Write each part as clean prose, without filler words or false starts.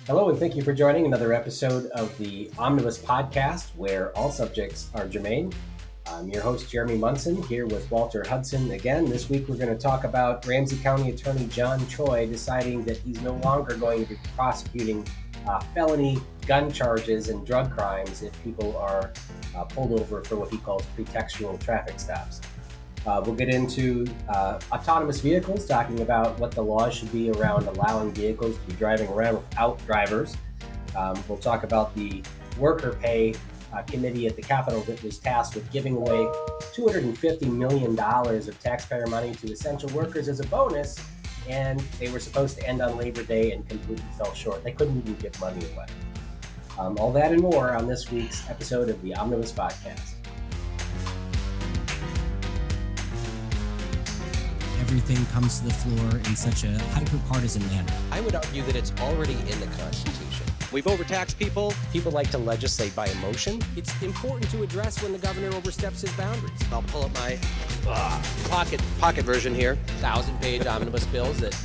Hello, and thank you for joining another episode of the Omnibus Podcast, where all subjects are germane. I'm your host, Jeremy Munson, here with Walter Hudson. Again, this week we're going to talk about Ramsey County Attorney John Choi deciding that he's no longer going to be prosecuting felony gun charges and drug crimes if people are pulled over for what he calls pretextual traffic stops. We'll get into autonomous vehicles, talking about what the laws should be around allowing vehicles to be driving around without drivers. We'll talk about the worker pay committee at the Capitol that was tasked with giving away $250 million of taxpayer money to essential workers as a bonus, and they were supposed to end on Labor Day and completely fell short. They couldn't even give money away. All that and more on this week's episode of the Omnibus Podcast. Everything comes to the floor in such a hyper-partisan manner. I would argue that it's already in the Constitution. We've overtaxed people. People like to legislate by emotion. It's important to address when the governor oversteps his boundaries. I'll pull up my pocket version here. 1,000-page omnibus bills that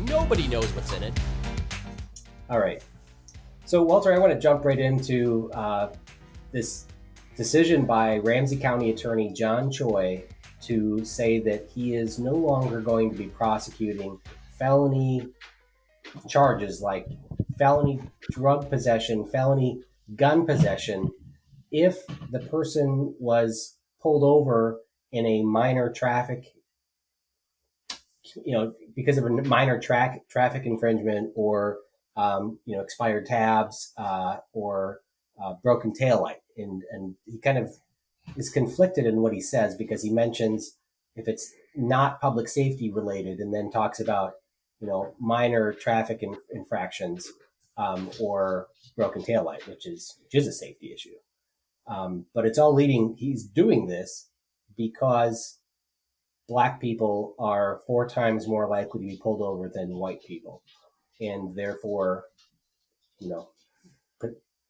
nobody knows what's in it. All right. So, Walter, I want to jump right into this decision by Ramsey County Attorney John Choi to say that he is no longer going to be prosecuting felony charges like felony drug possession, felony gun possession, if the person was pulled over in a minor traffic, because of a minor traffic infringement or, expired tabs or broken taillight. And he kind of is conflicted in what he says, because he mentions if it's not public safety related, and then talks about, minor traffic infractions or broken taillight, which is a safety issue. But it's all leading, he's doing this because Black people are 4 times more likely to be pulled over than white people. And therefore,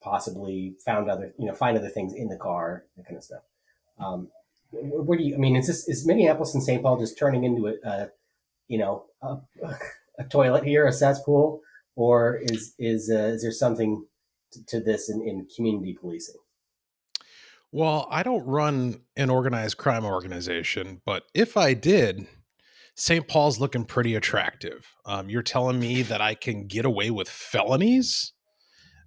possibly find other things in the car, that kind of stuff. Where do you? I mean, is Minneapolis and St. Paul just turning into a toilet here, a cesspool, or is there something to this in community policing? Well, I don't run an organized crime organization, but if I did, St. Paul's looking pretty attractive. You're telling me that I can get away with felonies?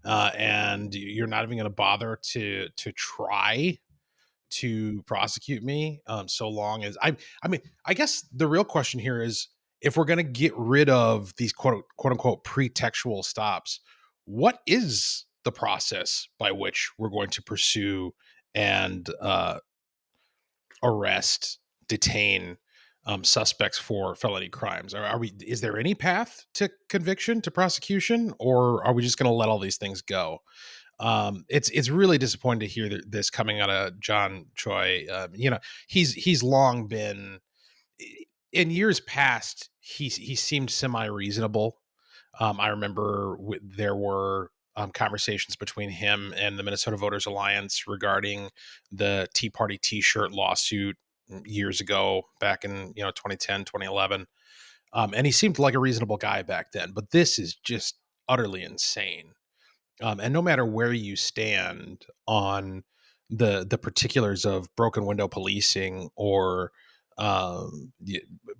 And you're not even going to bother to try to prosecute me, so long as I guess the real question here is, if we're going to get rid of these quote unquote pretextual stops, what is the process by which we're going to pursue and arrest, detain suspects for felony crimes? Is there any path to conviction, to prosecution, or are we just going to let all these things go? It's really disappointing to hear this coming out of John Choi. He's long been, in years past, he seemed semi-reasonable. I remember there were conversations between him and the Minnesota Voters Alliance regarding the Tea Party T-shirt lawsuit years ago, back in 2010, 2011. And he seemed like a reasonable guy back then. But this is just utterly insane. And no matter where you stand on the particulars of broken window policing or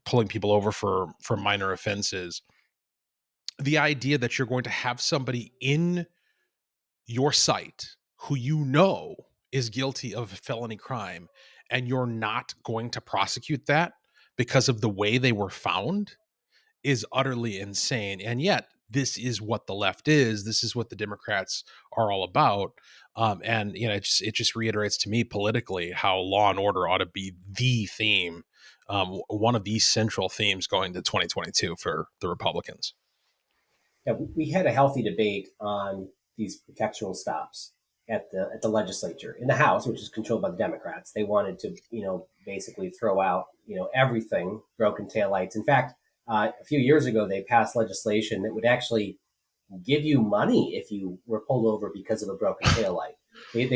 pulling people over for minor offenses, the idea that you're going to have somebody in your sight who is guilty of a felony crime, and you're not going to prosecute that because of the way they were found, is utterly insane. And yet, this is what the left is. This is what the Democrats are all about. And it just reiterates to me politically how law and order ought to be the theme, one of these central themes going to 2022 for the Republicans. Yeah, we had a healthy debate on these pretextual stops at the legislature. In the House, which is controlled by the Democrats, they wanted to basically throw out everything, broken taillights. In fact, a few years ago, they passed legislation that would actually give you money if you were pulled over because of a broken taillight. They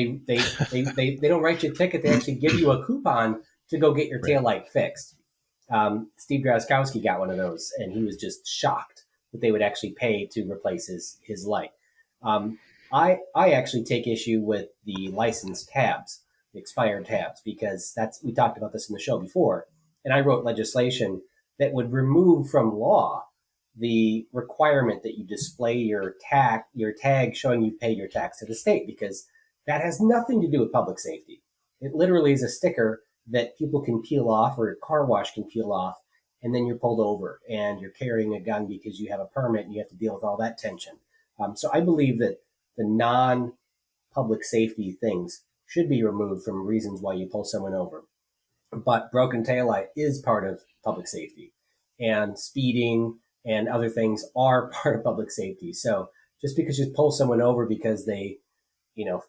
don't write you a ticket; they actually give you a coupon to go get your taillight fixed. Steve Drazkowski got one of those, and he was just shocked that they would actually pay to replace his light. I actually take issue with the license tabs, the expired tabs, because we talked about this in the show before, and I wrote legislation that would remove from law the requirement that you display your tag showing you paid your tax to the state, because that has nothing to do with public safety. It literally is a sticker that people can peel off, or a car wash can peel off, and then you're pulled over and you're carrying a gun because you have a permit and you have to deal with all that tension. So I believe that the non-public safety things should be removed from reasons why you pull someone over. But broken taillight is part of public safety, and speeding and other things are part of public safety. So just because you pull someone over because they, you know,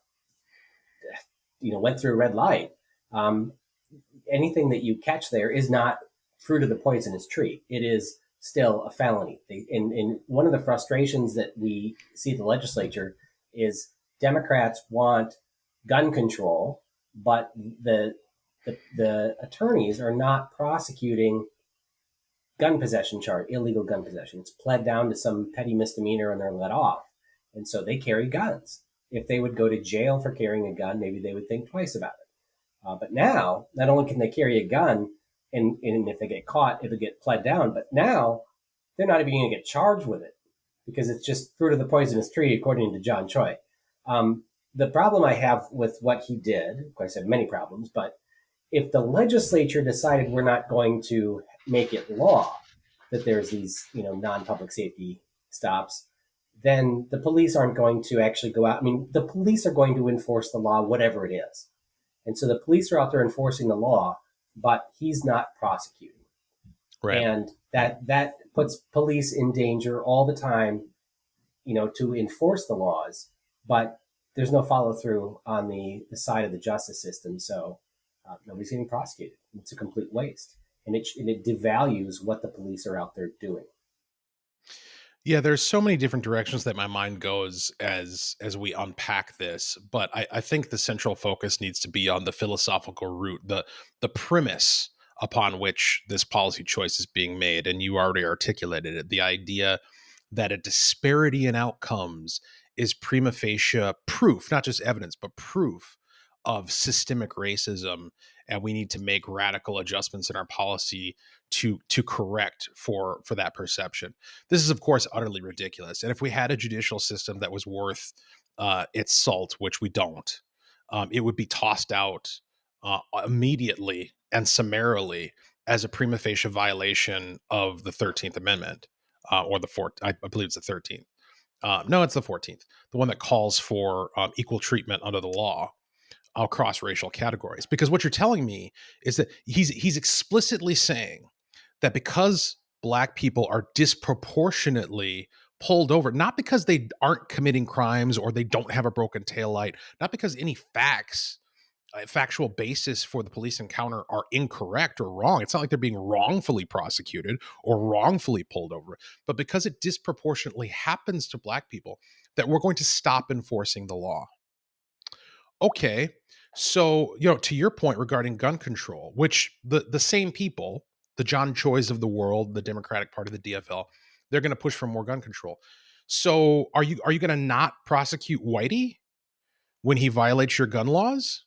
went through a red light, anything that you catch there is not fruit of the poisonous tree. It is still a felony. And one of the frustrations that we see at the legislature is Democrats want gun control, but the attorneys are not prosecuting illegal gun possession. It's pled down to some petty misdemeanor and they're let off. And so they carry guns. If they would go to jail for carrying a gun, maybe they would think twice about it. But now, not only can they carry a gun, and if they get caught, it'll get pled down, but now they're not even going to get charged with it because it's just fruit of the poisonous tree, according to John Choi. The problem I have with what he did, of course, I have many problems, but if the legislature decided we're not going to make it law that there's these, non-public safety stops, then the police aren't going to actually go out. I mean, the police are going to enforce the law, whatever it is. And so the police are out there enforcing the law, but he's not prosecuting. Right. And that puts police in danger all the time, to enforce the laws, but there's no follow through on the side of the justice system. So nobody's getting prosecuted. It's a complete waste. And it devalues what the police are out there doing. Yeah, there's so many different directions that my mind goes as we unpack this, but I think the central focus needs to be on the philosophical root, the premise upon which this policy choice is being made. And you already articulated it, the idea that a disparity in outcomes is prima facie proof, not just evidence, but proof of systemic racism. And we need to make radical adjustments in our policy to correct for that perception. This is, of course, utterly ridiculous. And if we had a judicial system that was worth its salt, which we don't, it would be tossed out immediately and summarily as a prima facie violation of the 13th Amendment, or the 4th. I believe it's the 13th. No, it's the 14th, the one that calls for equal treatment under the law across racial categories. Because what you're telling me is that he's explicitly saying that because Black people are disproportionately pulled over, not because they aren't committing crimes or they don't have a broken taillight, not because any factual basis for the police encounter are incorrect or wrong. It's not like they're being wrongfully prosecuted or wrongfully pulled over, but because it disproportionately happens to Black people, that we're going to stop enforcing the law. Okay, so, to your point regarding gun control, which the same people, the John Chois of the world, the Democratic Party, the DFL, they're going to push for more gun control. So are you going to not prosecute Whitey when he violates your gun laws?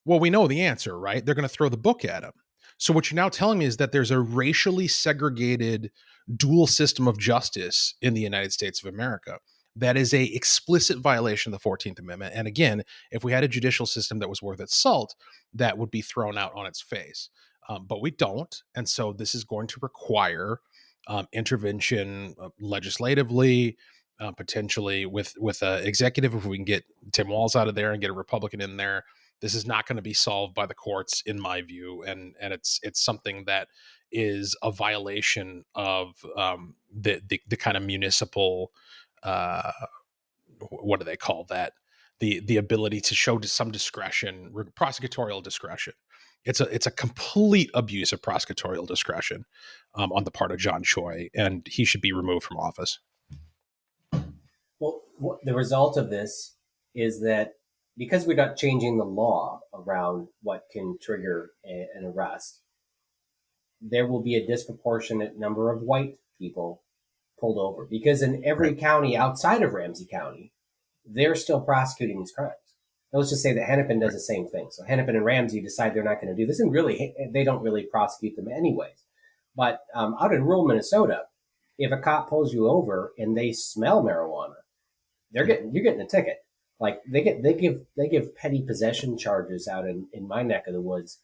Well, we know the answer, right? They're going to throw the book at him. So what you're now telling me is that there's a racially segregated dual system of justice in the United States of America. That is a explicit violation of the 14th Amendment. And again, if we had a judicial system that was worth its salt, that would be thrown out on its face. But we don't. And so this is going to require intervention legislatively, potentially with executive. If we can get Tim Walz out of there and get a Republican in there, this is not going to be solved by the courts, in my view. And it's something that is a violation of the kind of municipal, what do they call that? The ability to show some discretion, prosecutorial discretion. It's a complete abuse of prosecutorial discretion on the part of John Choi, and he should be removed from office. Well, the result of this is that because we're not changing the law around what can trigger an arrest, there will be a disproportionate number of white people pulled over, because in every county outside of Ramsey County, they're still prosecuting these crimes. Now, let's just say that Hennepin does the same thing. So Hennepin and Ramsey decide they're not going to do this, and really, they don't really prosecute them anyways. But out in rural Minnesota, if a cop pulls you over and they smell marijuana, you're getting a ticket. Like they give petty possession charges out in my neck of the woods,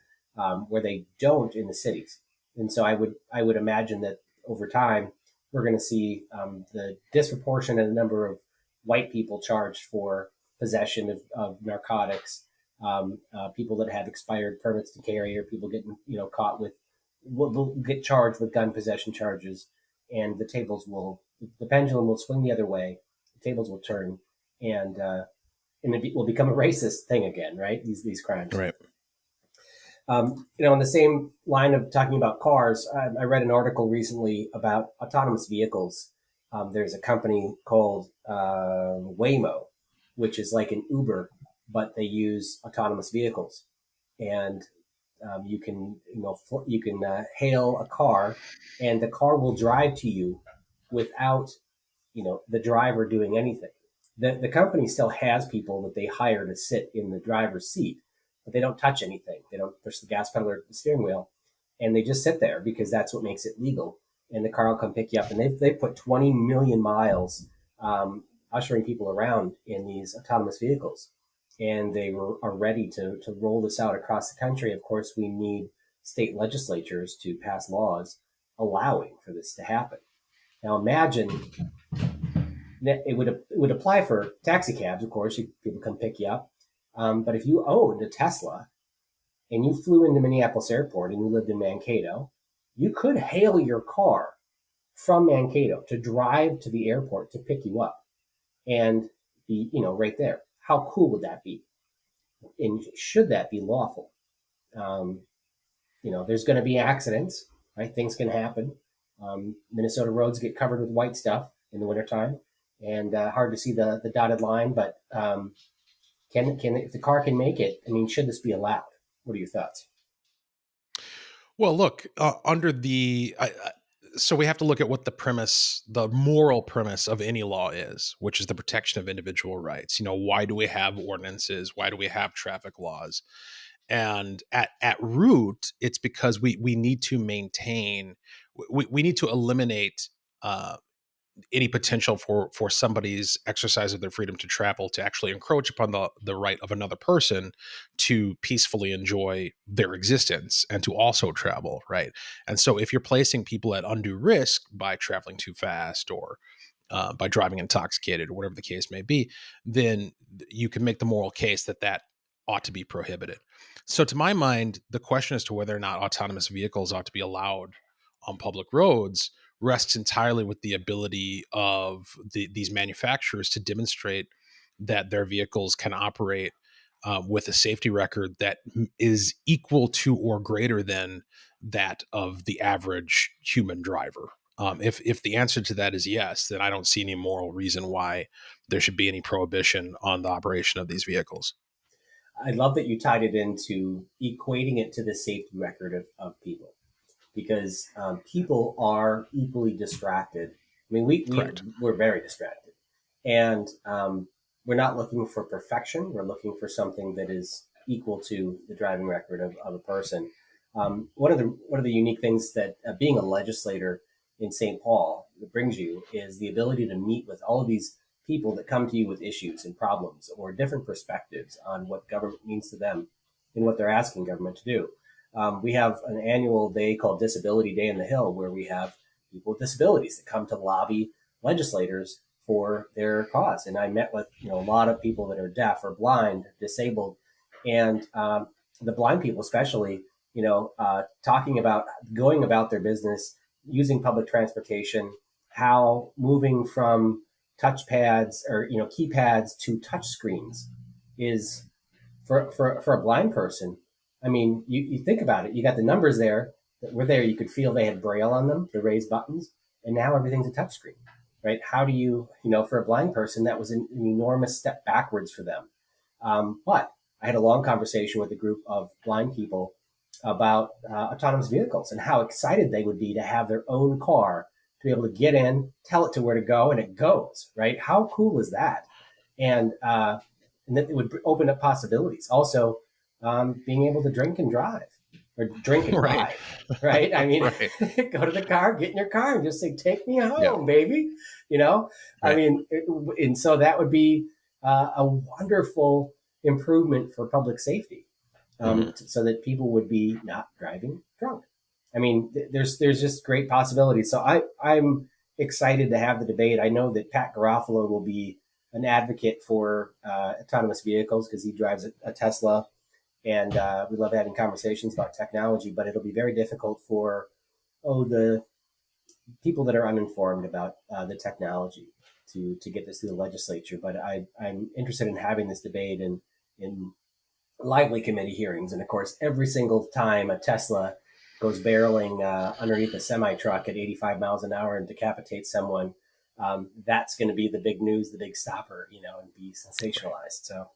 where they don't in the cities. And so I would imagine that over time we're going to see the disproportionate number of white people charged for possession of narcotics, people that have expired permits to carry, or people getting caught with will get charged with gun possession charges, and the pendulum will swing the other way, the tables will turn, and it will become a racist thing again, right? These crimes, Right. On the same line of talking about cars, I read an article recently about autonomous vehicles. There's a company called Waymo, which is like an Uber, but they use autonomous vehicles, and you can hail a car, and the car will drive to you without the driver doing anything. The company still has people that they hire to sit in the driver's seat, but they don't touch anything. They don't push the gas pedal or the steering wheel, and they just sit there because that's what makes it legal. And the car will come pick you up. And they put 20 million miles ushering people around in these autonomous vehicles. And they are ready to roll this out across the country. Of course, we need state legislatures to pass laws allowing for this to happen. Now, imagine that it would apply for taxi cabs, of course. People come pick you up. But if you owned a Tesla and you flew into Minneapolis Airport and you lived in Mankato, you could hail your car from Mankato to drive to the airport to pick you up and be, right there. How cool would that be? And should that be lawful? There's going to be accidents, right? Things can happen. Minnesota roads get covered with white stuff in the wintertime, and hard to see the dotted line. But if the car can make it, should this be allowed? What are your thoughts? Well, look, so we have to look at what the moral premise of any law is, which is the protection of individual rights. Why do we have ordinances? Why do we have traffic laws? And at root, it's because we need to maintain, we need to eliminate any potential for somebody's exercise of their freedom to travel to actually encroach upon the right of another person to peacefully enjoy their existence and to also travel, right? And so if you're placing people at undue risk by traveling too fast or by driving intoxicated or whatever the case may be, then you can make the moral case that ought to be prohibited. So to my mind, the question as to whether or not autonomous vehicles ought to be allowed on public roads rests entirely with the ability of these manufacturers to demonstrate that their vehicles can operate with a safety record that is equal to or greater than that of the average human driver. If the answer to that is yes, then I don't see any moral reason why there should be any prohibition on the operation of these vehicles. I love that you tied it into equating it to the safety record of people, because people are equally distracted. We're very distracted, and we're not looking for perfection. We're looking for something that is equal to the driving record of a person. One of the unique things that being a legislator in St. Paul that brings you is the ability to meet with all of these people that come to you with issues and problems or different perspectives on what government means to them and what they're asking government to do. We have an annual day called Disability Day in the Hill, where we have people with disabilities that come to lobby legislators for their cause. And I met with a lot of people that are deaf or blind, disabled, and the blind people especially, talking about going about their business, using public transportation, how moving from touchpads or keypads to touch screens is for a blind person. You think about it. You got the numbers there that were there. You could feel they had Braille on them, the raised buttons, and now everything's a touchscreen, right? How do you, for a blind person, that was an enormous step backwards for them. But I had a long conversation with a group of blind people about autonomous vehicles and how excited they would be to have their own car, to be able to get in, tell it to where to go, and it goes, right? How cool is that? and that it would open up possibilities. Also, being able to drink and drive or drink and Right. drive, right? I mean, Right. go to the car, get in your car, and just say, "Take me home, Yeah. baby." You know, I Right. mean, and so that would be a wonderful improvement for public safety, so that people would be not driving drunk. I mean, there's just great possibilities. So I'm excited to have the debate. I know that Pat Garofalo will be an advocate for autonomous vehicles because he drives a Tesla, and we love having conversations about technology. But it'll be very difficult for the people that are uninformed about the technology to get this through the legislature. But I'm interested in having this debate in lively committee hearings. And of course, every single time a Tesla goes barreling underneath a semi truck at 85 miles an hour and decapitates someone, that's going to be the big news, the big stopper, and be sensationalized. So,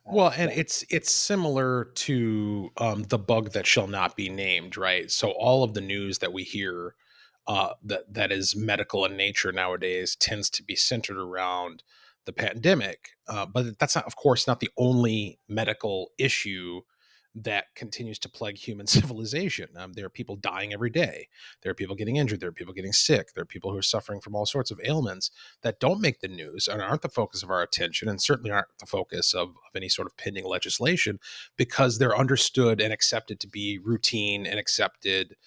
Well, and it's similar to the bug that shall not be named, right? So all of the news that we hear that is medical in nature nowadays tends to be centered around the pandemic, but that's not, of course, not the only medical issue that continues to plague human civilization. There are people dying every day. There are people getting injured. There are people getting sick. There are people who are suffering from all sorts of ailments that don't make the news and aren't the focus of our attention, and certainly aren't the focus of any sort of pending legislation, because they're understood and accepted to be routine and accepted,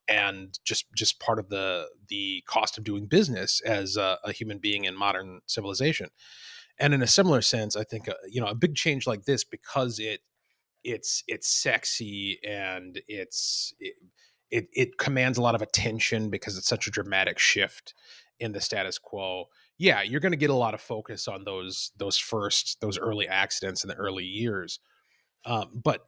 and just part of the cost of doing business as a human being in modern civilization. And in a similar sense, I think a big change like this, because it's sexy and it commands a lot of attention because it's such a dramatic shift in the status quo. Yeah, you're going to get a lot of focus on those early accidents in the early years. But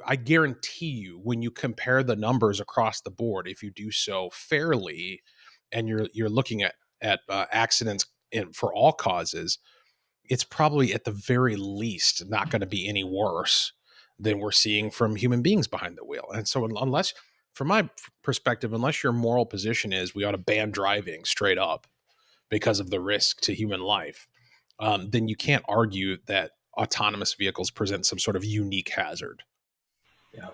I guarantee you, when you compare the numbers across the board, if you do so fairly, and you're looking at accidents for all causes, it's probably at the very least not going to be any worse than we're seeing from human beings behind the wheel. And so, from my perspective, unless your moral position is we ought to ban driving straight up because of the risk to human life, then you can't argue that autonomous vehicles present some sort of unique hazard. yeah.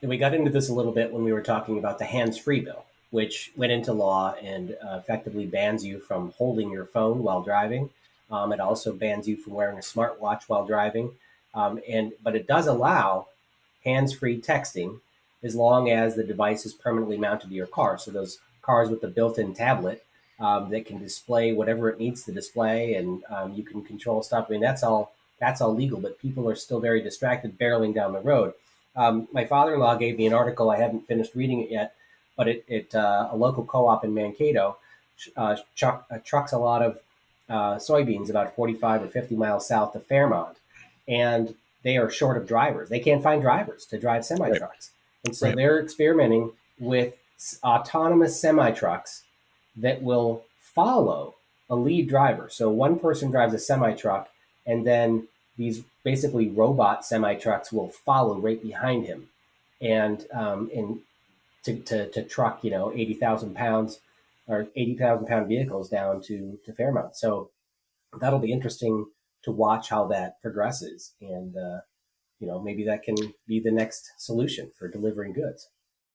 And we got into this a little bit when we were talking about the hands-free bill, which went into law and effectively bans you from holding your phone while driving. It also bans you from wearing a smartwatch while driving. But it does allow hands-free texting as long as the device is permanently mounted to your car. So those cars with the built-in tablet that can display whatever it needs to display, and you can control stuff. I mean, that's all legal, but people are still very distracted barreling down the road. My father-in-law gave me an article. I haven't finished reading it yet, but a local co-op in Mankato trucks a lot of soybeans about 45 or 50 miles south of Fairmont, and they are short of drivers. They can't find drivers to drive semi-trucks. Right. And so they're experimenting with autonomous semi-trucks that will follow a lead driver. So one person drives a semi-truck, and then these basically robot semi-trucks will follow right behind him, and to truck 80,000 pounds or 80,000 pound vehicles down to Fairmont. So that'll be interesting to watch how that progresses, and maybe that can be the next solution for delivering goods.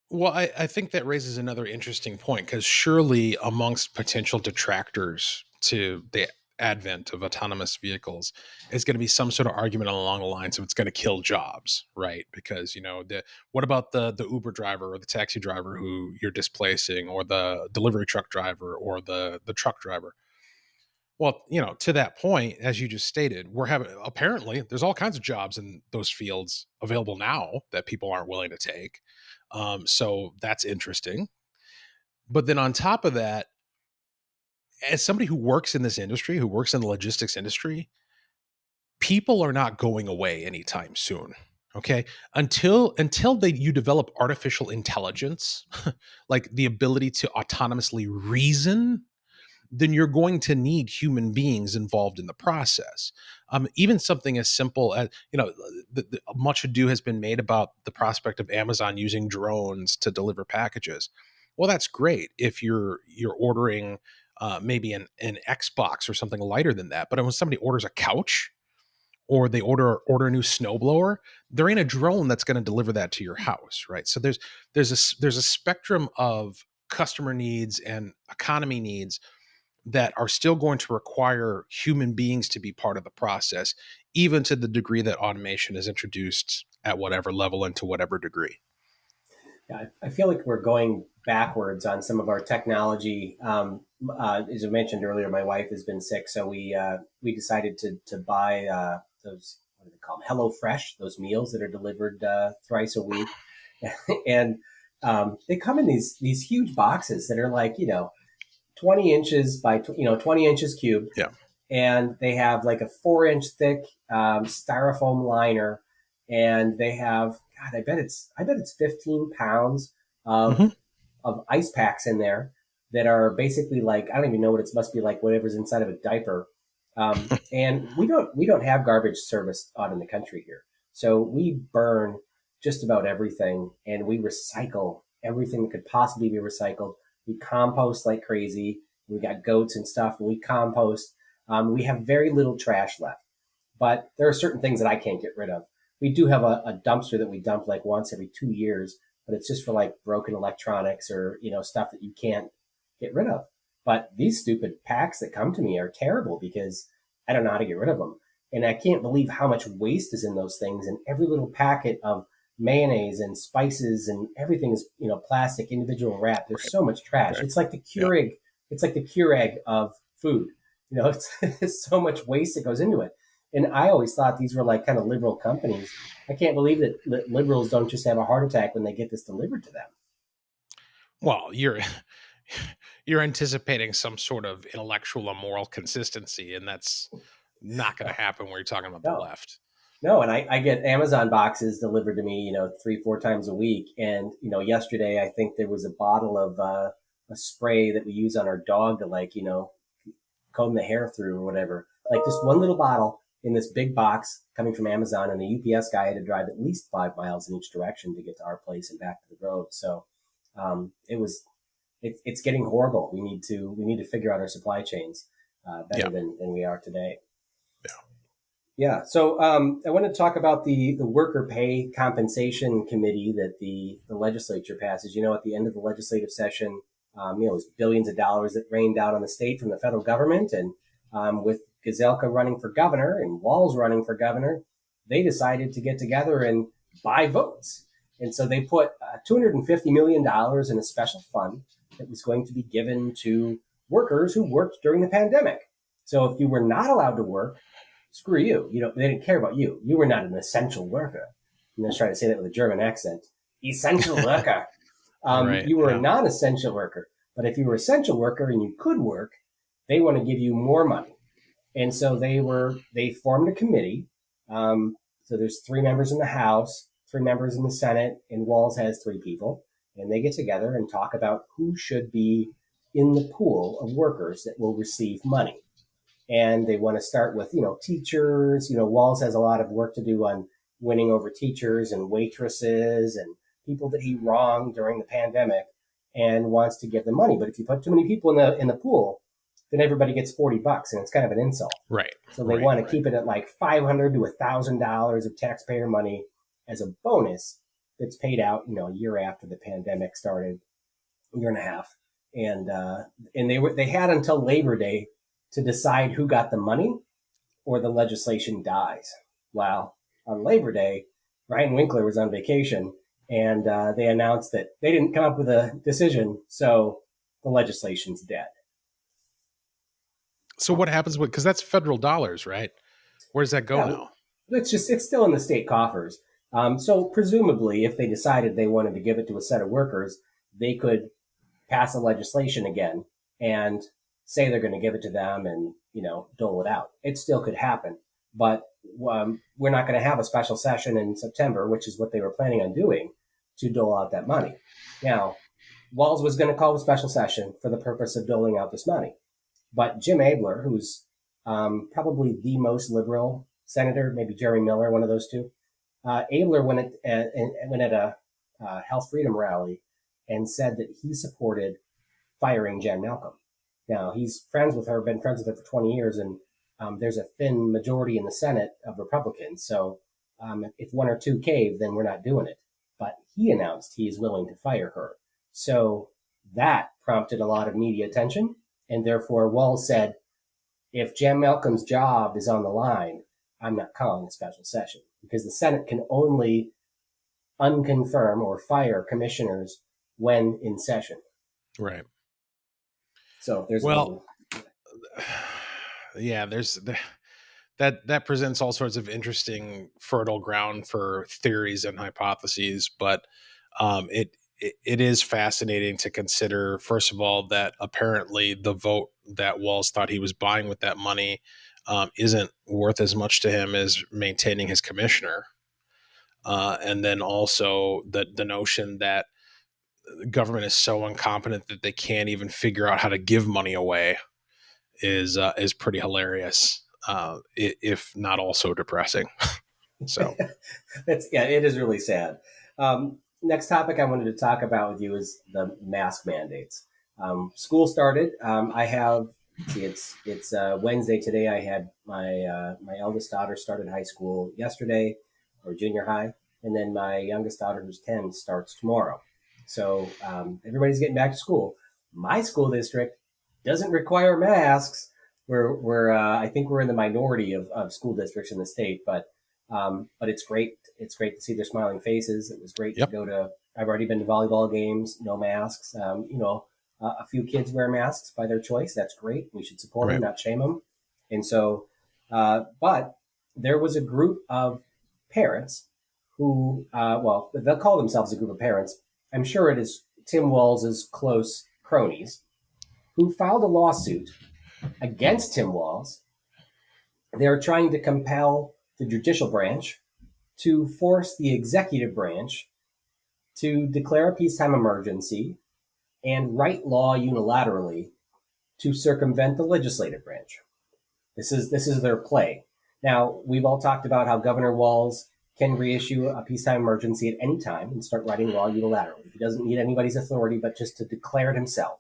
Well, I think that raises another interesting point, because surely amongst potential detractors to the advent of autonomous vehicles is going to be some sort of argument along the lines of it's going to kill jobs, right? Because what about the Uber driver or the taxi driver who you're displacing, or the delivery truck driver or the truck driver? Well, to that point, as you just stated, apparently there's all kinds of jobs in those fields available now that people aren't willing to take. So that's interesting. But then on top of that, as somebody who works in this industry, who works in the logistics industry, people are not going away anytime soon. Okay. Until you develop artificial intelligence, like the ability to autonomously reason, then you're going to need human beings involved in the process. Even something as simple as, much ado has been made about the prospect of Amazon using drones to deliver packages. Well, that's great if you're ordering maybe an Xbox or something lighter than that. But when somebody orders a couch or they order a new snowblower, there ain't a drone that's going to deliver that to your house, right? So there's a spectrum of customer needs and economy needs that are still going to require human beings to be part of the process, even to the degree that automation is introduced at whatever level and to whatever degree. Yeah, I feel like we're going backwards on some of our technology. As I mentioned earlier, my wife has been sick, so we decided to buy those, what do they call them, Hello Fresh, those meals that are delivered thrice a week, and they come in these huge boxes that are like 20 inches by 20 inches cubed. Yeah. And they have like a 4-inch thick styrofoam liner, and they have, God, I bet it's 15 pounds of ice packs in there that are basically like, I don't even know what it must be like, whatever's inside of a diaper. And we don't have garbage service out in the country here, so we burn just about everything, and we recycle everything that could possibly be recycled. We compost like crazy. We got goats and stuff, and we compost. We have very little trash left, but there are certain things that I can't get rid of. We do have a dumpster that we dump like once every 2 years, but it's just for like broken electronics or, stuff that you can't get rid of. But these stupid packs that come to me are terrible because I don't know how to get rid of them. And I can't believe how much waste is in those things. And every little packet of mayonnaise and spices and everything is, plastic, individual wrap. There's so much trash. Right. It's like the Keurig. It's like the Keurig of food. It's so much waste that goes into it. And I always thought these were like kind of liberal companies. I can't believe that liberals don't just have a heart attack when they get this delivered to them. Well, you're anticipating some sort of intellectual and moral consistency, and that's not going to happen when you're talking about the left. No, and I get Amazon boxes delivered to me, 3-4 times a week. And, yesterday I think there was a bottle of a spray that we use on our dog to comb the hair through or whatever. Like just one little bottle in this big box coming from Amazon, and the UPS guy had to drive at least 5 miles in each direction to get to our place and back to the road. So it's getting horrible. We need to figure out our supply chains better than we are today. Yeah. So I want to talk about the worker pay compensation committee that the legislature passes. At the end of the legislative session, it was billions of dollars that rained down on the state from the federal government. And with Gazelka running for governor and Walz running for governor, they decided to get together and buy votes. And so they put $250 million in a special fund that was going to be given to workers who worked during the pandemic. So if you were not allowed to work, screw you. They didn't care about you. You were not an essential worker. I'm going to try to say that with a German accent. Essential worker. Right, you were a non-essential worker. But if you were an essential worker and you could work, they want to give you more money. And so they formed a committee. So there's 3 members in the House, 3 members in the Senate, and Walz has 3 people. And they get together and talk about who should be in the pool of workers that will receive money. And they want to start with, teachers. Walz has a lot of work to do on winning over teachers and waitresses and people that he wronged during the pandemic, and wants to give them money. But if you put too many people in the pool, then everybody gets $40, and it's kind of an insult. Right. So they want to keep it at like $500 to $1,000 of taxpayer money as a bonus that's paid out, a year after the pandemic started, a year and a half. And they had until Labor Day to decide who got the money or the legislation dies. Well, on Labor Day, Ryan Winkler was on vacation, and they announced that they didn't come up with a decision, so the legislation's dead. So what happens because that's federal dollars, right? Where does that go now? It's still in the state coffers. So presumably, if they decided they wanted to give it to a set of workers, they could pass a legislation again and say they're going to give it to them and, dole it out. It still could happen, but we're not going to have a special session in September, which is what they were planning on doing, to dole out that money. Now, Walz was going to call a special session for the purpose of doling out this money. But Jim Abler, who's probably the most liberal senator, maybe Jerry Miller, one of those two, Abler went at a health freedom rally and said that he supported firing Jan Malcolm. Now, he's friends with her, been friends with her for 20 years, and there's a thin majority in the Senate of Republicans. So if one or two cave, then we're not doing it. But he announced he is willing to fire her. So that prompted a lot of media attention. And therefore, Walz said, if Jan Malcolm's job is on the line, I'm not calling a special session, because the Senate can only unconfirm or fire commissioners when in session. Right. So there's that presents all sorts of interesting fertile ground for theories and hypotheses, but it is fascinating to consider, first of all, that apparently the vote that Walz thought he was buying with that money isn't worth as much to him as maintaining his commissioner. And then also the notion that the government is so incompetent that they can't even figure out how to give money away is pretty hilarious, if not also depressing. So it is really sad. Next topic I wanted to talk about with you is the mask mandates. School started. It's Wednesday today. I had my eldest daughter started high school yesterday, or junior high, and then my youngest daughter, who's 10, starts tomorrow. So everybody's getting back to school. My school district doesn't require masks. I think we're in the minority of school districts in the state, but it's great. It's great to see their smiling faces. It was great to go to. I've already been to volleyball games, no masks. A few kids wear masks by their choice. That's great. We should support them, not shame them. And so, but there was a group of parents who, they'll call themselves a group of parents. I'm sure it is Tim Walz's close cronies who filed a lawsuit against Tim Walz. They're trying to compel the judicial branch to force the executive branch to declare a peacetime emergency and write law unilaterally to circumvent the legislative branch. This is their play. Now, we've all talked about how Governor Walz can reissue a peacetime emergency at any time and start writing law unilaterally. He doesn't need anybody's authority, but just to declare it himself.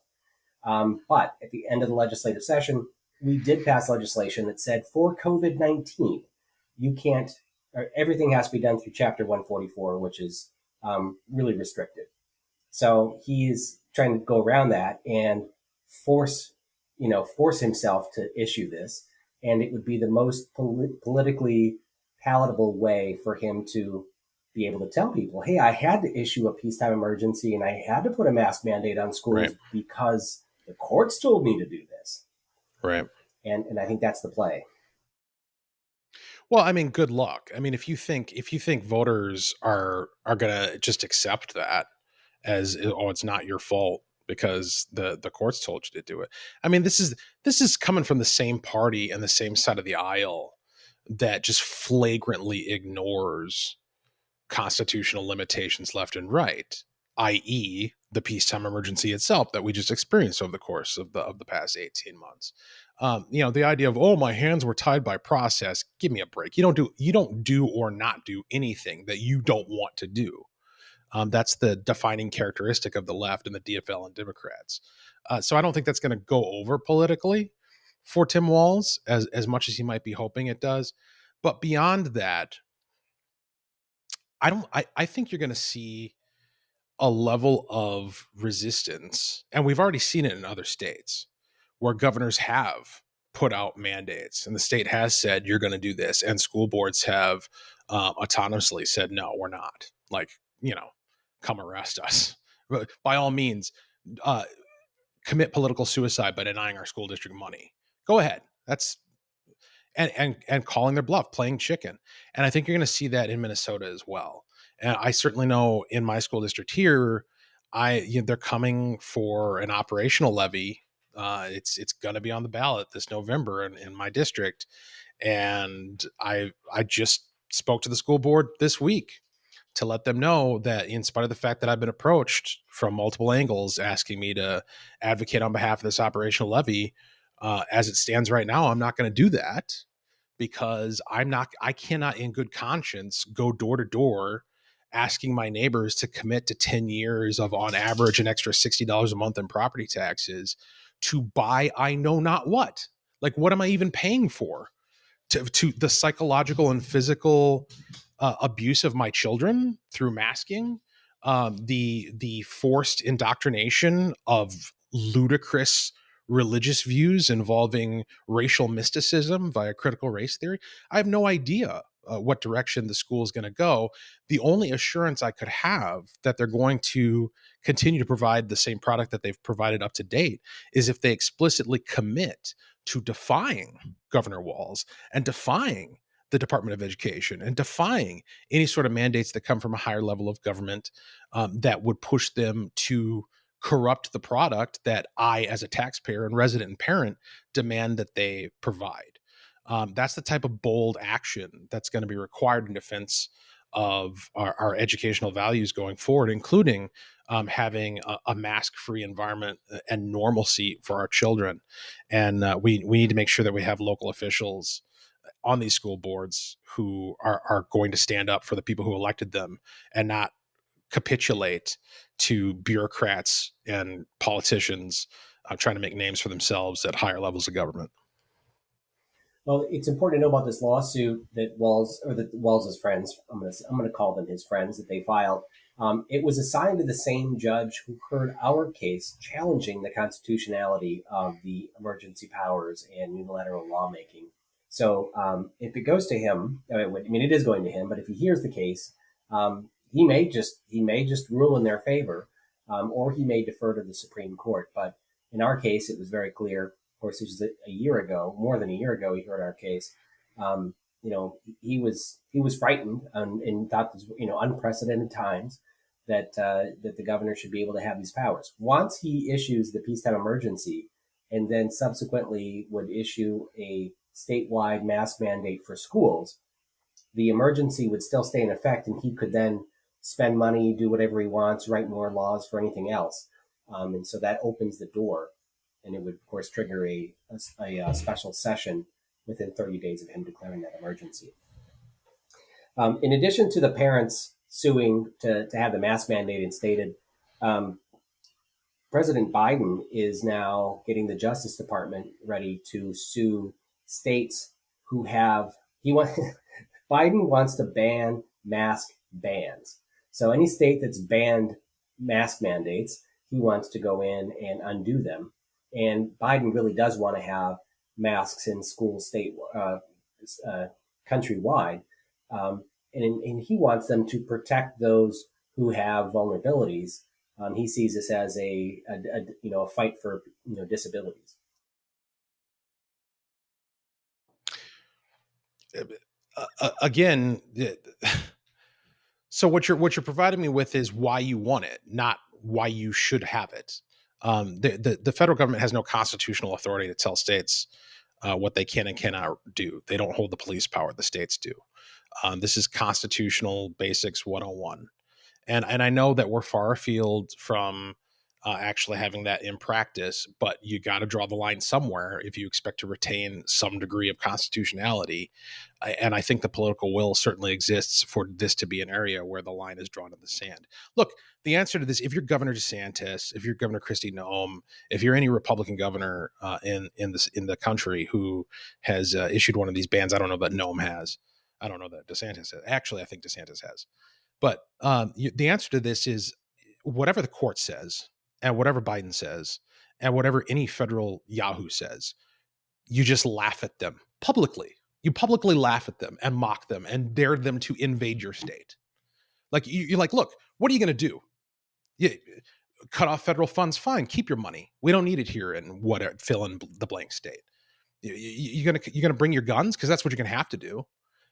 But at the end of the legislative session, we did pass legislation that said for COVID-19, everything has to be done through Chapter 144, which is really restrictive. So he's trying to go around that and force himself to issue this. And it would be the most politically palatable way for him to be able to tell people, hey, I had to issue a peacetime emergency and I had to put a mask mandate on schools because the courts told me to do this. Right. And I think that's the play. Well, I mean, good luck. I mean, if you think voters are going to just accept that as, oh, it's not your fault because the courts told you to do it. I mean, this is coming from the same party and the same side of the aisle that just flagrantly ignores constitutional limitations left and right, i.e. the peacetime emergency itself that we just experienced over the course of the past 18 months. The idea of, oh, my hands were tied by process. Give me a break. You don't do or not do anything that you don't want to do. That's the defining characteristic of the left and the DFL and Democrats. So I don't think that's going to go over politically for Tim Walz as much as he might be hoping it does. But beyond that, I think you're going to see a level of resistance, and we've already seen it in other states where governors have put out mandates and the state has said, you're going to do this. And school boards have autonomously said, no, we're not. Like, come arrest us. By all means, commit political suicide by denying our school district money. Go ahead. That's and calling their bluff, playing chicken. And I think you're going to see that in Minnesota as well. And I certainly know in my school district here, they're coming for an operational levy. It's going to be on the ballot this November in my district. And I just spoke to the school board this week to let them know that in spite of the fact that I've been approached from multiple angles asking me to advocate on behalf of this operational levy, as it stands right now, I'm not going to do that because I cannot in good conscience go door to door asking my neighbors to commit to 10 years of on average an extra $60 a month in property taxes to buy I know not what. Like, what am I even paying for? To the psychological and physical abuse of my children through masking, the forced indoctrination of ludicrous religious views involving racial mysticism via critical race theory. I have no idea what direction the school is going to go. The only assurance I could have that they're going to continue to provide the same product that they've provided up to date is if they explicitly commit to defying Governor Walz and defying the Department of Education and defying any sort of mandates that come from a higher level of government that would push them to corrupt the product that I, as a taxpayer and resident and parent, demand that they provide. That's the type of bold action that's going to be required in defense of our educational values going forward, including having a mask-free environment and normalcy for our children. And we need to make sure that we have local officials on these school boards who are going to stand up for the people who elected them and not capitulate to bureaucrats and politicians trying to make names for themselves at higher levels of government. Well, it's important to know about this lawsuit that Walz's friends, I'm going to call them his friends, that they filed. It was assigned to the same judge who heard our case challenging the constitutionality of the emergency powers and unilateral lawmaking. So if it goes to him, I mean, it is going to him, but if he hears the case, he may just rule in their favor, or he may defer to the Supreme Court. But in our case, it was very clear. Of course, this was a year ago, more than a year ago, he heard our case. He was frightened and thought this, unprecedented times that the governor should be able to have these powers. Once he issues the peacetime emergency, and then subsequently would issue a statewide mask mandate for schools, the emergency would still stay in effect, and he could then spend money, do whatever he wants, write more laws for anything else. And so that opens the door. And it would, of course, trigger a special session within 30 days of him declaring that emergency. In addition to the parents suing to have the mask mandate instated, President Biden is now getting the Justice Department ready to sue states who have Biden wants to ban mask bans. So any state that's banned mask mandates, he wants to go in and undo them. And Biden really does want to have masks in schools countrywide. And he wants them to protect those who have vulnerabilities. He sees this as a fight for disabilities. Again, so what you're providing me with is why you want it, not why you should have it. The federal government has no constitutional authority to tell states what they can and cannot do. They don't hold the police power; the states do. This is constitutional basics 101. And I know that we're far afield from actually having that in practice, but you got to draw the line somewhere if you expect to retain some degree of constitutionality. And I think the political will certainly exists for this to be an area where the line is drawn in the sand. Look, the answer to this, if you're Governor DeSantis, if you're Governor Kristi Noem, if you're any Republican governor in the country who has issued one of these bans, I don't know that Noem has. I don't know that DeSantis has. Actually, I think DeSantis has. But the answer to this is whatever the court says and whatever Biden says and whatever any federal Yahoo says, you just laugh at them publicly. You publicly laugh at them and mock them and dare them to invade your state. Like you're like, look, what are you going to do? You cut off federal funds? Fine, keep your money. We don't need it here in whatever fill in the blank state. You're gonna bring your guns because that's what you're gonna have to do.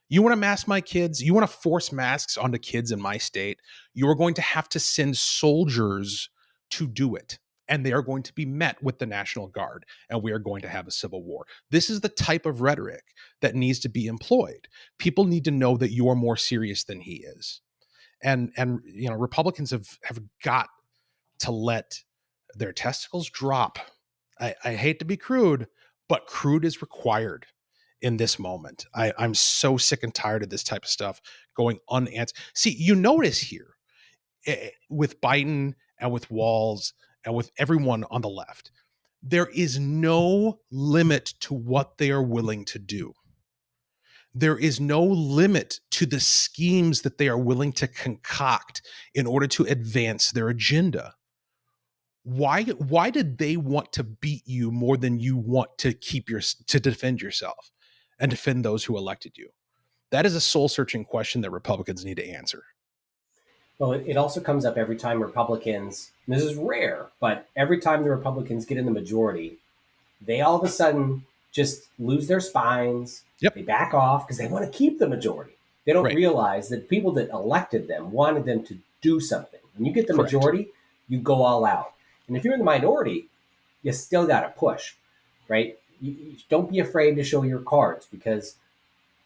You want to mask my kids? You want to force masks onto kids in my state? You are going to have to send soldiers to do it. And they are going to be met with the National Guard. And we are going to have a civil war. This is the type of rhetoric that needs to be employed. People need to know that you are more serious than he is. And Republicans have got to let their testicles drop. I hate to be crude, but crude is required in this moment. I'm so sick and tired of this type of stuff going unanswered. See, you notice here with Biden and with Walz and with everyone on the left, There is no limit to what they are willing to do. There is no limit to the schemes that they are willing to concoct in order to advance their agenda. Why did they want to beat you more than you want to to defend yourself and defend those who elected you? That is a soul-searching question that Republicans need to answer. Well, it also comes up every time Republicans, and this is rare, but every time the Republicans get in the majority, they all of a sudden just lose their spines. Yep. They back off because they want to keep the majority. They don't Right. realize that people that elected them wanted them to do something. When you get the Correct. majority, you go all out. And if you're in the minority, you still got to push, right? You don't be afraid to show your cards because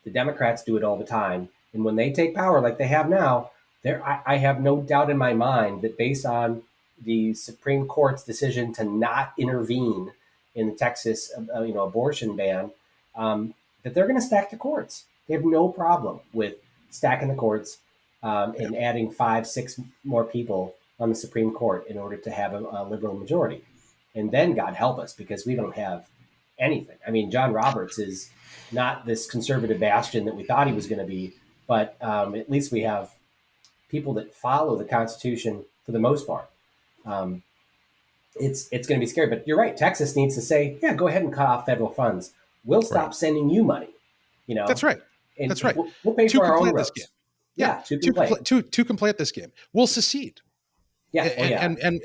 the Democrats do it all the time. And when they take power like they have now, I have no doubt in my mind that based on the Supreme Court's decision to not intervene in the Texas abortion ban, that they're going to stack the courts. They have no problem with stacking the courts and adding 5-6 more people on the Supreme Court in order to have a liberal majority. And then God help us, because we don't have anything. I mean, John Roberts is not this conservative bastion that we thought he was going to be, but at least we have people that follow the Constitution for the most part. It's going to be scary, but you're right. Texas needs to say, yeah, go ahead and cut off federal funds. We'll stop sending you money. That's right. And That's right. We'll pay for our own roads. Game. Yeah, to complete this game. We'll secede. Yeah,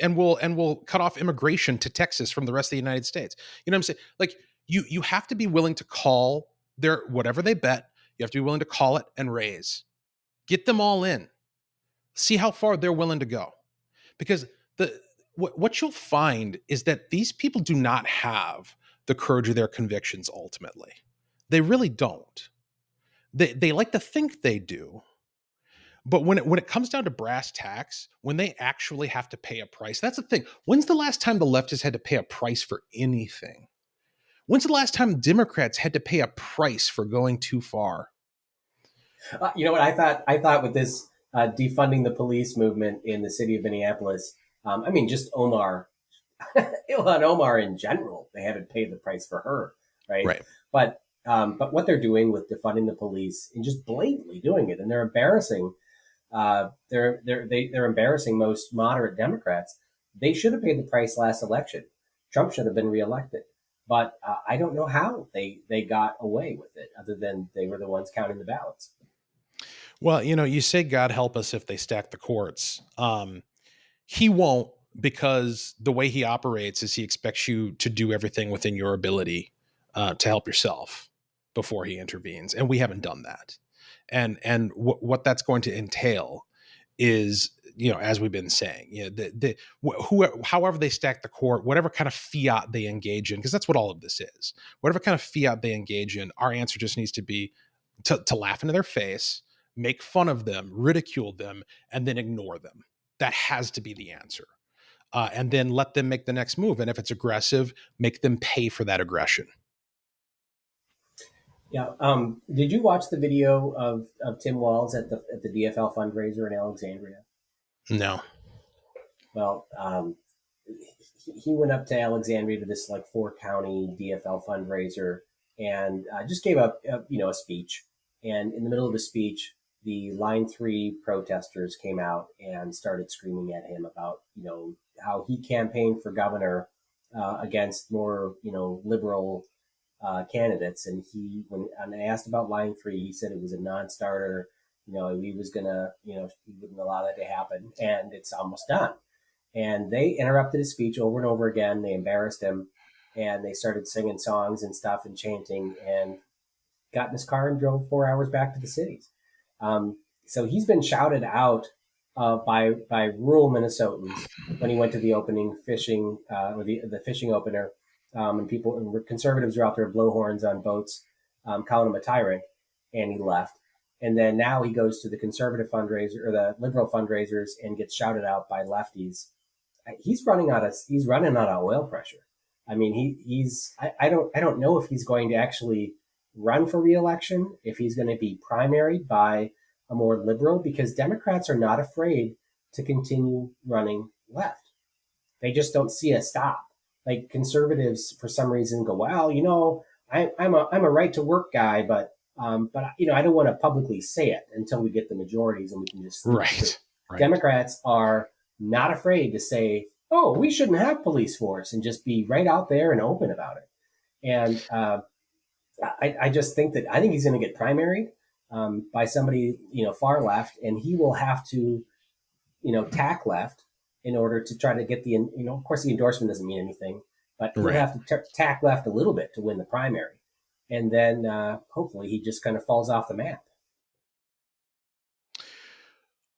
and we'll cut off immigration to Texas from the rest of the United States. You know what I'm saying? Like you have to be willing to call their whatever they bet. You have to be willing to call it and raise. Get them all in. See how far they're willing to go, because what you'll find is that these people do not have the courage of their convictions. Ultimately, they really don't. They like to think they do. But when it comes down to brass tacks, when they actually have to pay a price, that's the thing. When's the last time the leftists had to pay a price for anything? When's the last time Democrats had to pay a price for going too far? You know what I thought with this defunding the police movement in the city of Minneapolis. I mean, just Ilhan Omar in general, they haven't paid the price for her, right? Right. But what they're doing with defunding the police and just blatantly doing it, and they're embarrassing. They're embarrassing most moderate Democrats. They should have paid the price last election. Trump should have been reelected. But I don't know how they got away with it, other than they were the ones counting the ballots. Well, you say God help us if they stack the courts. He won't, because the way he operates is he expects you to do everything within your ability to help yourself before he intervenes. And we haven't done that. And what that's going to entail is, as we've been saying, however they stack the court, whatever kind of fiat they engage in, because that's what all of this is. Whatever kind of fiat they engage in, our answer just needs to be to laugh into their face, make fun of them, ridicule them, and then ignore them. That has to be the answer. And then let them make the next move. And if it's aggressive, make them pay for that aggression. Yeah. Did you watch the video of Tim Walz at the DFL fundraiser in Alexandria? No. Well, he went up to Alexandria to this 4-county DFL fundraiser and just gave a speech. And in the middle of the speech, the Line 3 protesters came out and started screaming at him about, how he campaigned for governor against more, liberal candidates. And when I asked about Line 3, he said it was a non-starter. He was gonna, he wouldn't allow that to happen, and it's almost done. And they interrupted his speech over and over again. They embarrassed him, and they started singing songs and stuff and chanting, and got in his car and drove 4 hours back to the cities. So he's been shouted out by rural Minnesotans when he went to the opening fishing or the fishing opener, and conservatives were out there blow horns on boats, calling him a tyrant, and he left. And then now he goes to the conservative fundraiser or the liberal fundraisers and gets shouted out by lefties. He's running out of oil pressure. I mean, I don't know if he's going to actually run for re-election, if he's going to be primaried by a more liberal, because Democrats are not afraid to continue running left. They just don't see a stop. like conservatives for some reason go, well, I'm a right to work guy, but I don't want to publicly say it until we get the majorities and we can just speak the truth. Right. Democrats are not afraid to say, oh, we shouldn't have police force, and just be right out there and open about it. And I just think he's going to get primaried by somebody, far left, and he will have to, tack left in order to try to get of course the endorsement doesn't mean anything, but he'll have to tack left a little bit to win the primary. And then hopefully he just kind of falls off the map.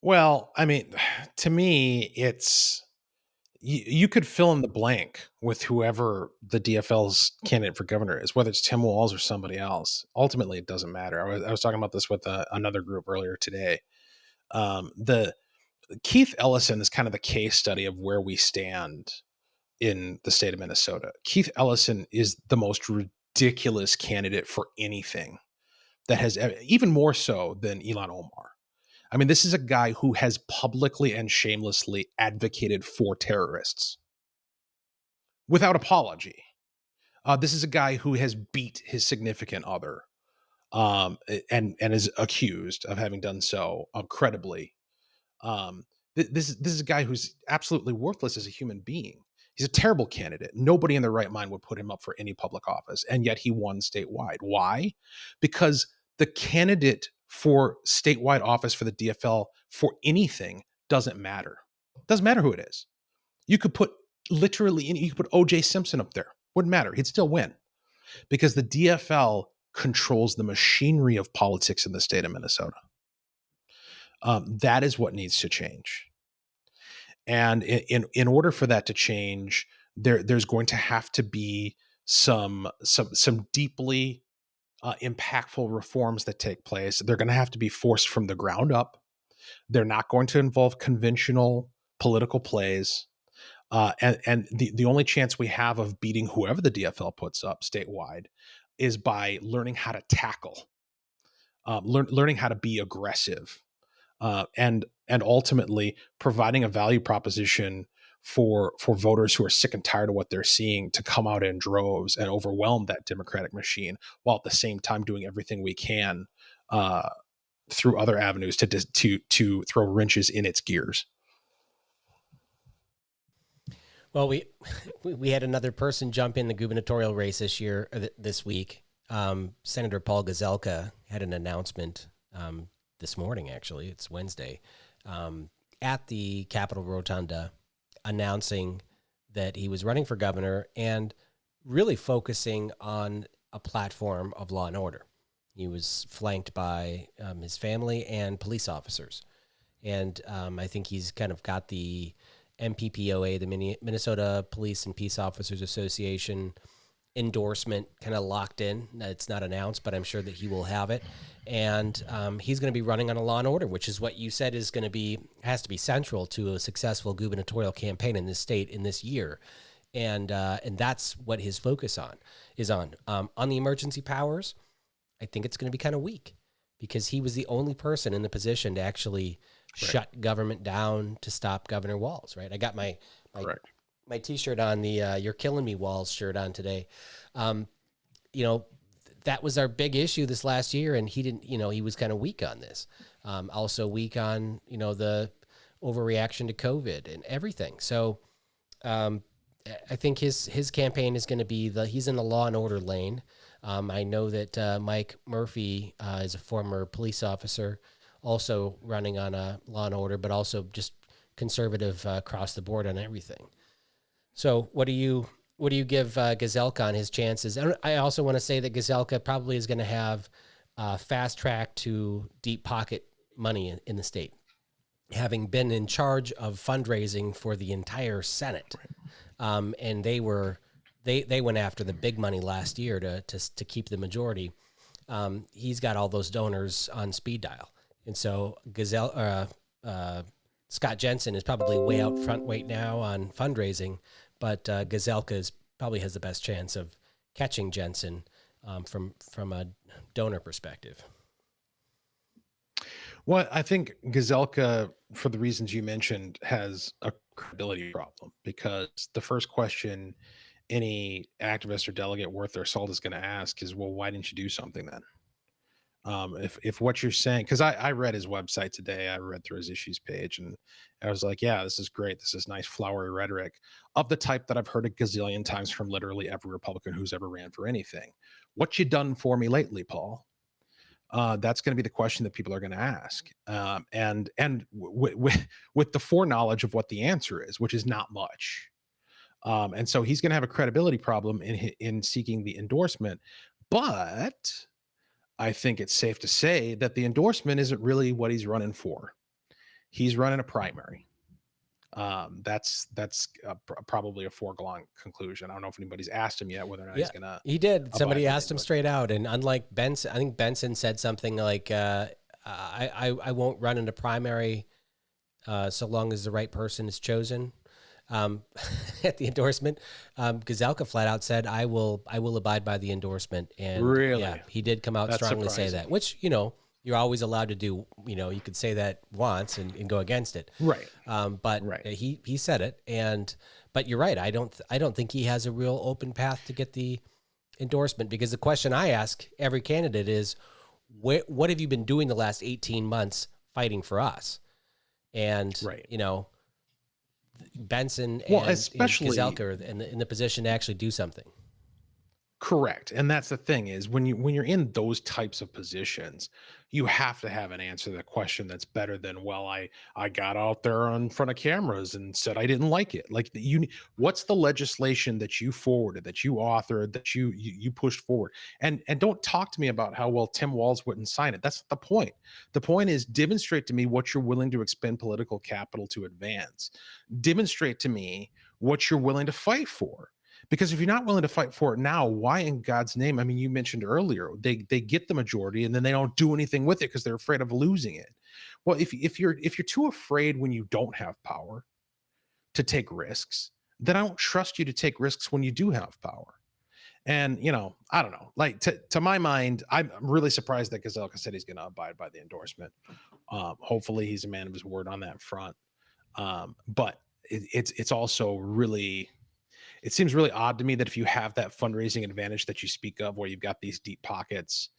Well, I mean, to me, it's you could fill in the blank with whoever the DFL's candidate for governor is, whether it's Tim Walz or somebody else. Ultimately, it doesn't matter. I was talking about this with another group earlier today. The Keith Ellison is kind of the case study of where we stand in the state of Minnesota. Keith Ellison is the most ridiculous candidate for anything that has, even more so than Ilhan Omar. I mean, this is a guy who has publicly and shamelessly advocated for terrorists without apology. This is a guy who has beat his significant other and is accused of having done so credibly. This is a guy who's absolutely worthless as a human being. He's a terrible candidate. Nobody in their right mind would put him up for any public office, and yet he won statewide. Why? Because the candidate for statewide office for the DFL for anything doesn't matter. Doesn't matter who it is. You could put you could put O.J. Simpson up there. Wouldn't matter. He'd still win because the DFL controls the machinery of politics in the state of Minnesota. That is what needs to change. And in order for that to change, there's going to have to be some deeply impactful reforms that take place. They're going to have to be forced from the ground up. They're not going to involve conventional political plays. And the only chance we have of beating whoever the DFL puts up statewide is by learning how to tackle, learning how to be aggressive, and ultimately providing a value proposition for voters who are sick and tired of what they're seeing to come out in droves and overwhelm that Democratic machine, while at the same time doing everything we can through other avenues to throw wrenches in its gears. Well, we had another person jump in the gubernatorial race this week. Senator Paul Gazelka had an announcement this morning. Actually, it's Wednesday, at the Capitol Rotunda, announcing that he was running for governor and really focusing on a platform of law and order. He was flanked by his family and police officers. And I think he's kind of got the MPPOA, the Minnesota Police and Peace Officers Association endorsement kind of locked in. It's not announced, but I'm sure that he will have it. And he's going to be running on a law and order, which is what you said has to be central to a successful gubernatorial campaign in this state in this year. And that's what his focus is on. On the emergency powers, I think it's going to be kind of weak because he was the only person in the position to actually shut government down to stop Governor Walz, right? I got my T-shirt on, the You're Killing Me Walz shirt on today. That was our big issue this last year, and he didn't, he was kind of weak on this. Also weak on, the overreaction to COVID and everything. So I think his campaign is going to be he's in the law and order lane. I know that Mike Murphy is a former police officer, also running on a law and order, but also just conservative across the board on everything. So what do you give Gazelka on his chances? And I also want to say that Gazelka probably is going to have fast track to deep pocket money in the state, having been in charge of fundraising for the entire Senate. And they went after the big money last year to keep the majority. He's got all those donors on speed dial. And so Scott Jensen is probably way out front right now on fundraising, but Gazelka probably has the best chance of catching Jensen from a donor perspective. Well, I think Gazelka, for the reasons you mentioned, has a credibility problem because the first question any activist or delegate worth their salt is going to ask is, well, why didn't you do something then? If what you're saying, because I read his website today, I read through his issues page, and I was like, yeah, this is great. This is nice, flowery rhetoric of the type that I've heard a gazillion times from literally every Republican who's ever ran for anything. What you done for me lately, Paul? That's going to be the question that people are going to ask, and with the foreknowledge of what the answer is, which is not much. And so he's going to have a credibility problem in seeking the endorsement, but I think it's safe to say that the endorsement isn't really what he's running for. He's running a primary. That's probably a foregone conclusion. I don't know if anybody's asked him yet whether or not he's gonna. He did. Somebody asked him straight out, and unlike Benson, I think Benson said something like, "I won't run in a primary so long as the right person is chosen." At the endorsement, Gazelka flat out said, I will abide by the endorsement. And really, yeah, he did come out strongly say that, which, you're always allowed to do. You could say that once and go against it. Right. But right. He said it. But you're right. I don't think he has a real open path to get the endorsement, because the question I ask every candidate is, what have you been doing the last 18 months fighting for us? And, right. Benson and especially Gazelka are in the position to actually do something. Correct. And that's the thing is when you're in those types of positions, you have to have an answer to the question that's better than, well, I got out there in front of cameras and said I didn't like it. Like what's the legislation that you forwarded, that you authored, that you pushed forward? And don't talk to me about how, well, Tim Walz wouldn't sign it. That's not the point. The point is, demonstrate to me what you're willing to expend political capital to advance. Demonstrate to me what you're willing to fight for. Because if you're not willing to fight for it now, why in God's name? I mean, you mentioned earlier, they get the majority and then they don't do anything with it because they're afraid of losing it. Well, if you're too afraid when you don't have power to take risks, then I don't trust you to take risks when you do have power. And, I don't know, like to my mind, I'm really surprised that Gazelka said he's going to abide by the endorsement. Hopefully he's a man of his word on that front. But it's also really, it seems really odd to me that if you have that fundraising advantage that you speak of, where you've got these deep pockets,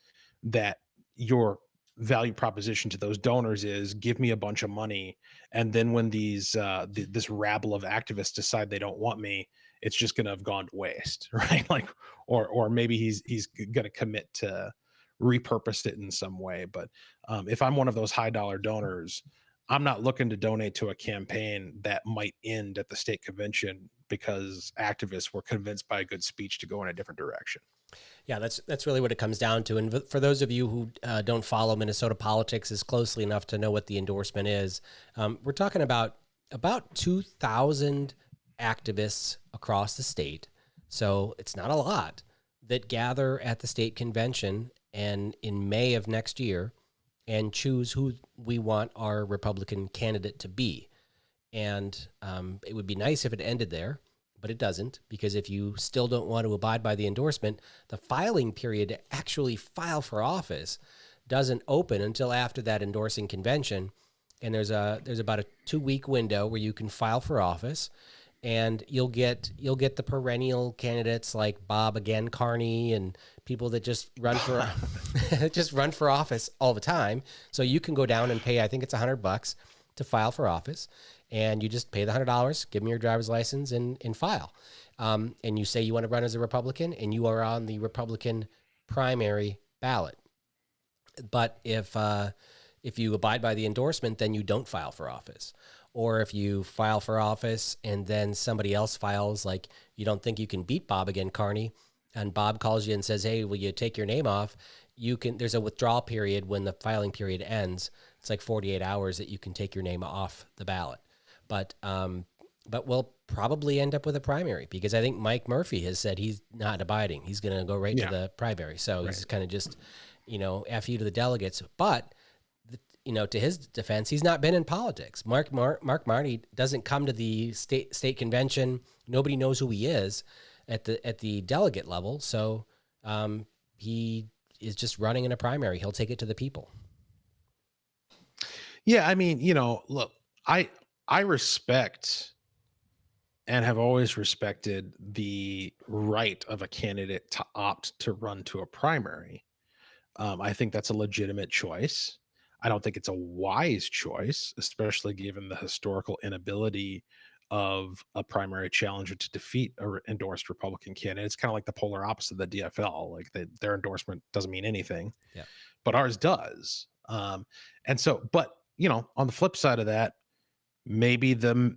that your value proposition to those donors is, give me a bunch of money. And then when these this rabble of activists decide they don't want me, it's just going to have gone to waste, right? Like, or maybe he's going to commit to repurpose it in some way. But if I'm one of those high dollar donors, I'm not looking to donate to a campaign that might end at the state convention because activists were convinced by a good speech to go in a different direction. Yeah, that's really what it comes down to. And for those of you who don't follow Minnesota politics as closely enough to know what the endorsement is, we're talking about 2,000 activists across the state. So it's not a lot, that gather at the state convention and in May of next year and choose who we want our Republican candidate to be. And it would be nice if it ended there, but it doesn't, because if you still don't want to abide by the endorsement, the filing period to actually file for office doesn't open until after that endorsing convention. And there's about a 2-week window where you can file for office, and you'll get the perennial candidates like Bob again Carney and people that just run for office all the time. So you can go down and pay, I think it's $100 to file for office, and you just pay the $100, give them your driver's license and file. And you say you want to run as a Republican, and you are on the Republican primary ballot. But if you abide by the endorsement, then you don't file for office. Or if you file for office and then somebody else files, like you don't think you can beat Bob again, Carney, and Bob calls you and says, hey, will you take your name off? There's a withdrawal period when the filing period ends. It's like 48 hours that you can take your name off the ballot. But we'll probably end up with a primary, because I think Mike Murphy has said he's not abiding. He's going to go right to the primary. So he's kind of just, F you to the delegates. But to his defense, he's not been in politics. Mark Marty doesn't come to the state convention. Nobody knows who he is at the delegate level. So he is just running in a primary. He'll take it to the people. Yeah, I mean, look, I respect and have always respected the right of a candidate to opt to run to a primary. I think that's a legitimate choice. I don't think it's a wise choice, especially given the historical inability of a primary challenger to defeat a endorsed Republican candidate. It's kind of like the polar opposite of the DFL. Like their endorsement doesn't mean anything, Yeah. but ours does. And so, but on the flip side of that, maybe the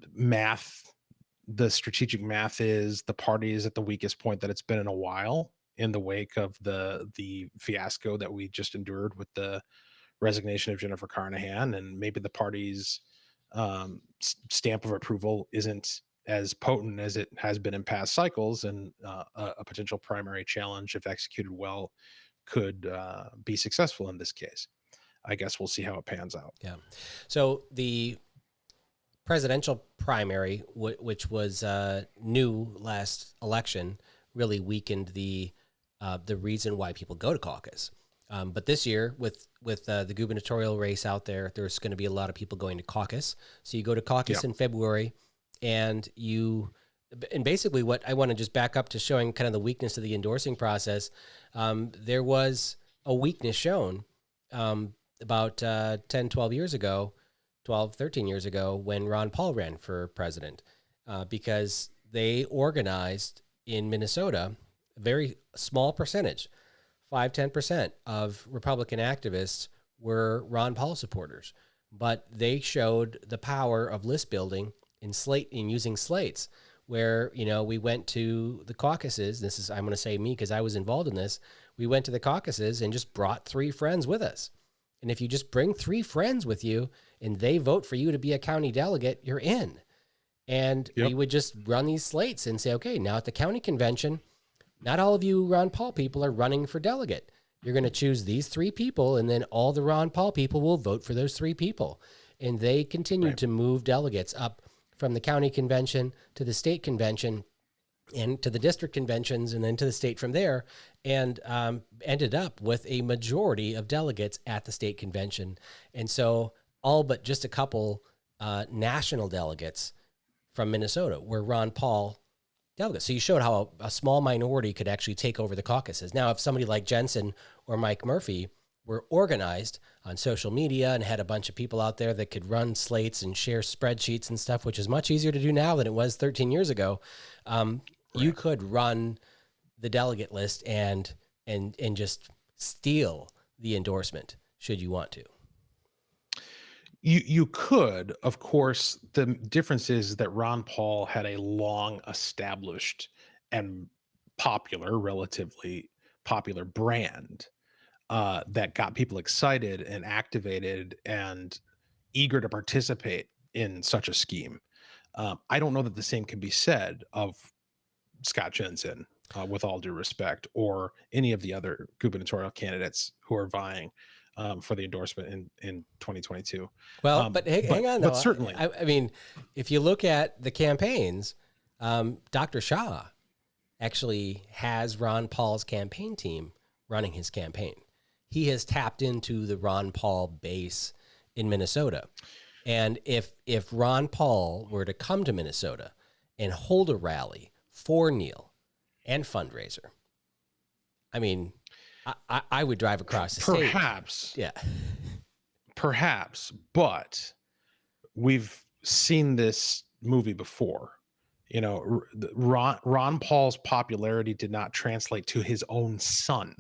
strategic math is the party is at the weakest point that it's been in a while in the wake of the fiasco that we just endured with the resignation of Jennifer Carnahan, and maybe the party's stamp of approval isn't as potent as it has been in past cycles, and a potential primary challenge, if executed well, could be successful in this case. I guess we'll see how it pans out. Yeah. So the presidential primary, which was new last election, really weakened the reason why people go to caucus. But this year, with the gubernatorial race out there, there's going to be a lot of people going to caucus. So you go to caucus in February, and basically what I want to just back up to showing kind of the weakness of the endorsing process. There was a weakness shown about 10, 12 years ago, 12, 13 years ago, when Ron Paul ran for president, because they organized in Minnesota a very small percentage, 5-10% of Republican activists were Ron Paul supporters, but they showed the power of list building in using slates, where, we went to the caucuses. I'm going to say me, because I was involved in this. We went to the caucuses and just brought 3 friends with us. And if you just bring 3 friends with you and they vote for you to be a county delegate, you're in. And we would just run these slates and say, okay, now at the county convention, not all of you Ron Paul people are running for delegate. You're going to choose these 3 people, and then all the Ron Paul people will vote for those 3 people. And they continued to move delegates up from the county convention to the state convention and to the district conventions, and then to the state from there, and ended up with a majority of delegates at the state convention. And so all but just a couple national delegates from Minnesota were Ron Paul delegates. So you showed how a small minority could actually take over the caucuses. Now, if somebody like Jensen or Mike Murphy were organized on social media and had a bunch of people out there that could run slates and share spreadsheets and stuff, which is much easier to do now than it was 13 years ago, you could run the delegate list and just steal the endorsement should you want to. You could, of course. The difference is that Ron Paul had a long established and relatively popular brand that got people excited and activated and eager to participate in such a scheme. I don't know that the same can be said of Scott Jensen, with all due respect, or any of the other gubernatorial candidates who are vying for the endorsement in 2022. Well, but hang on, though. But certainly, I mean, if you look at the campaigns, Dr. Shah actually has Ron Paul's campaign team running his campaign. He has tapped into the Ron Paul base in Minnesota. And if Ron Paul were to come to Minnesota and hold a rally for Neil and fundraiser, I mean, I would drive across the state. Perhaps. Yeah. Perhaps. But we've seen this movie before. Ron Paul's popularity did not translate to his own son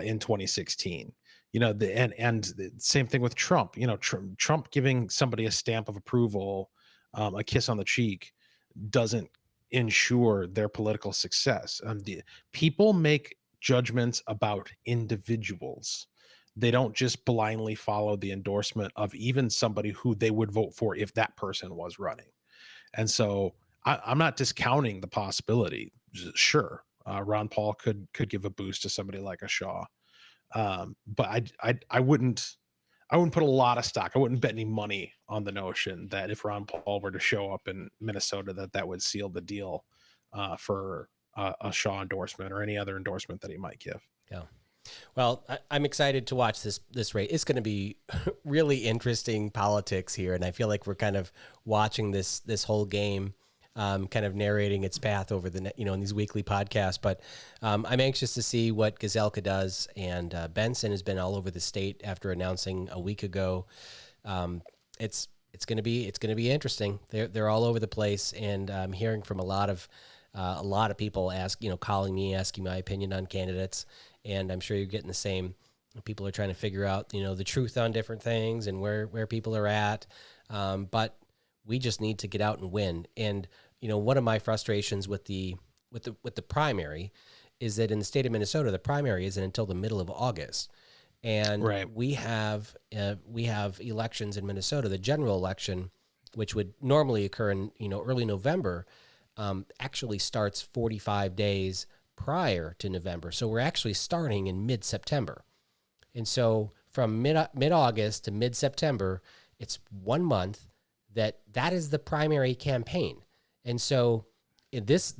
in 2016. And the same thing with Trump. Trump giving somebody a stamp of approval, a kiss on the cheek, doesn't ensure their political success. People make judgments about individuals. They don't just blindly follow the endorsement of even somebody who they would vote for if that person was running. And so I'm not discounting the possibility. Sure, Ron Paul could give a boost to somebody like a Shaw, but I wouldn't put a lot of stock. I wouldn't bet any money on the notion that if Ron Paul were to show up in Minnesota, that would seal the deal for a Shaw endorsement or any other endorsement that he might give. Yeah. Well, I'm excited to watch this race. It's going to be really interesting politics here, and I feel like we're kind of watching this whole game, kind of narrating its path over in these weekly podcasts. But I'm anxious to see what Gazelka does, and Benson has been all over the state after announcing a week ago. It's going to be interesting. They're all over the place, and I'm hearing from a lot of people calling me, asking my opinion on candidates. And I'm sure you're getting the same. People are trying to figure out, the truth on different things and where people are at. But we just need to get out and win. And, one of my frustrations with the primary is that in the state of Minnesota, the primary isn't until the middle of August. And we have elections in Minnesota. The general election, which would normally occur in, early November, actually starts 45 days prior to November. So we're actually starting in mid-September. And so from mid-August to mid-September, it's 1 month that is the primary campaign. And so this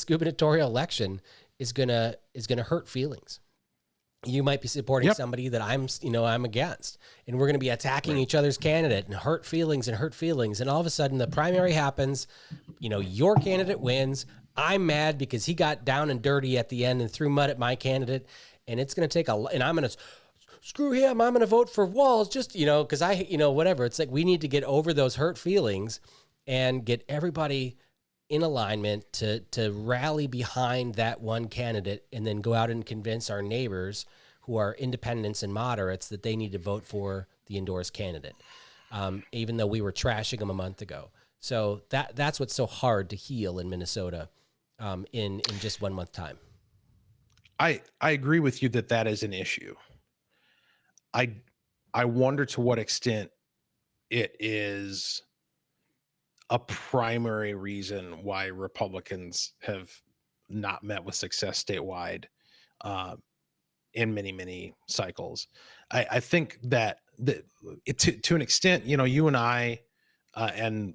gubernatorial election is gonna hurt feelings. You might be supporting somebody that I'm against, and we're going to be attacking each other's candidate and hurt feelings. And all of a sudden the primary happens, your candidate wins. I'm mad because he got down and dirty at the end and threw mud at my candidate. And it's going to take and I'm going to screw him. I'm going to vote for Walz just, cause whatever. It's like, we need to get over those hurt feelings and get everybody in alignment to rally behind that one candidate, and then go out and convince our neighbors who are independents and moderates that they need to vote for the endorsed candidate, even though we were trashing them a month ago. So that's what's so hard to heal in Minnesota in just 1 month time. I agree with you that is an issue. I wonder to what extent it is a primary reason why Republicans have not met with success statewide in many, many cycles. I think that to an extent, you and I, and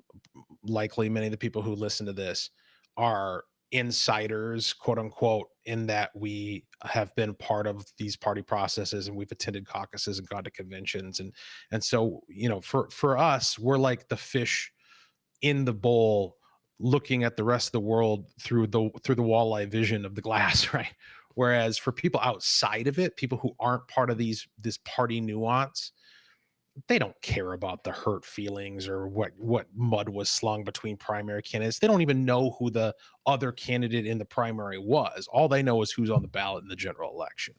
likely many of the people who listen to this, are insiders, quote unquote, in that we have been part of these party processes and we've attended caucuses and gone to conventions. And so, for us, we're like the fish in the bowl looking at the rest of the world through the walleye vision of the glass, right? Whereas for people outside of it, people who aren't part of this party nuance, they don't care about the hurt feelings or what mud was slung between primary candidates. They don't even know who the other candidate in the primary was. All they know is who's on the ballot in the general election.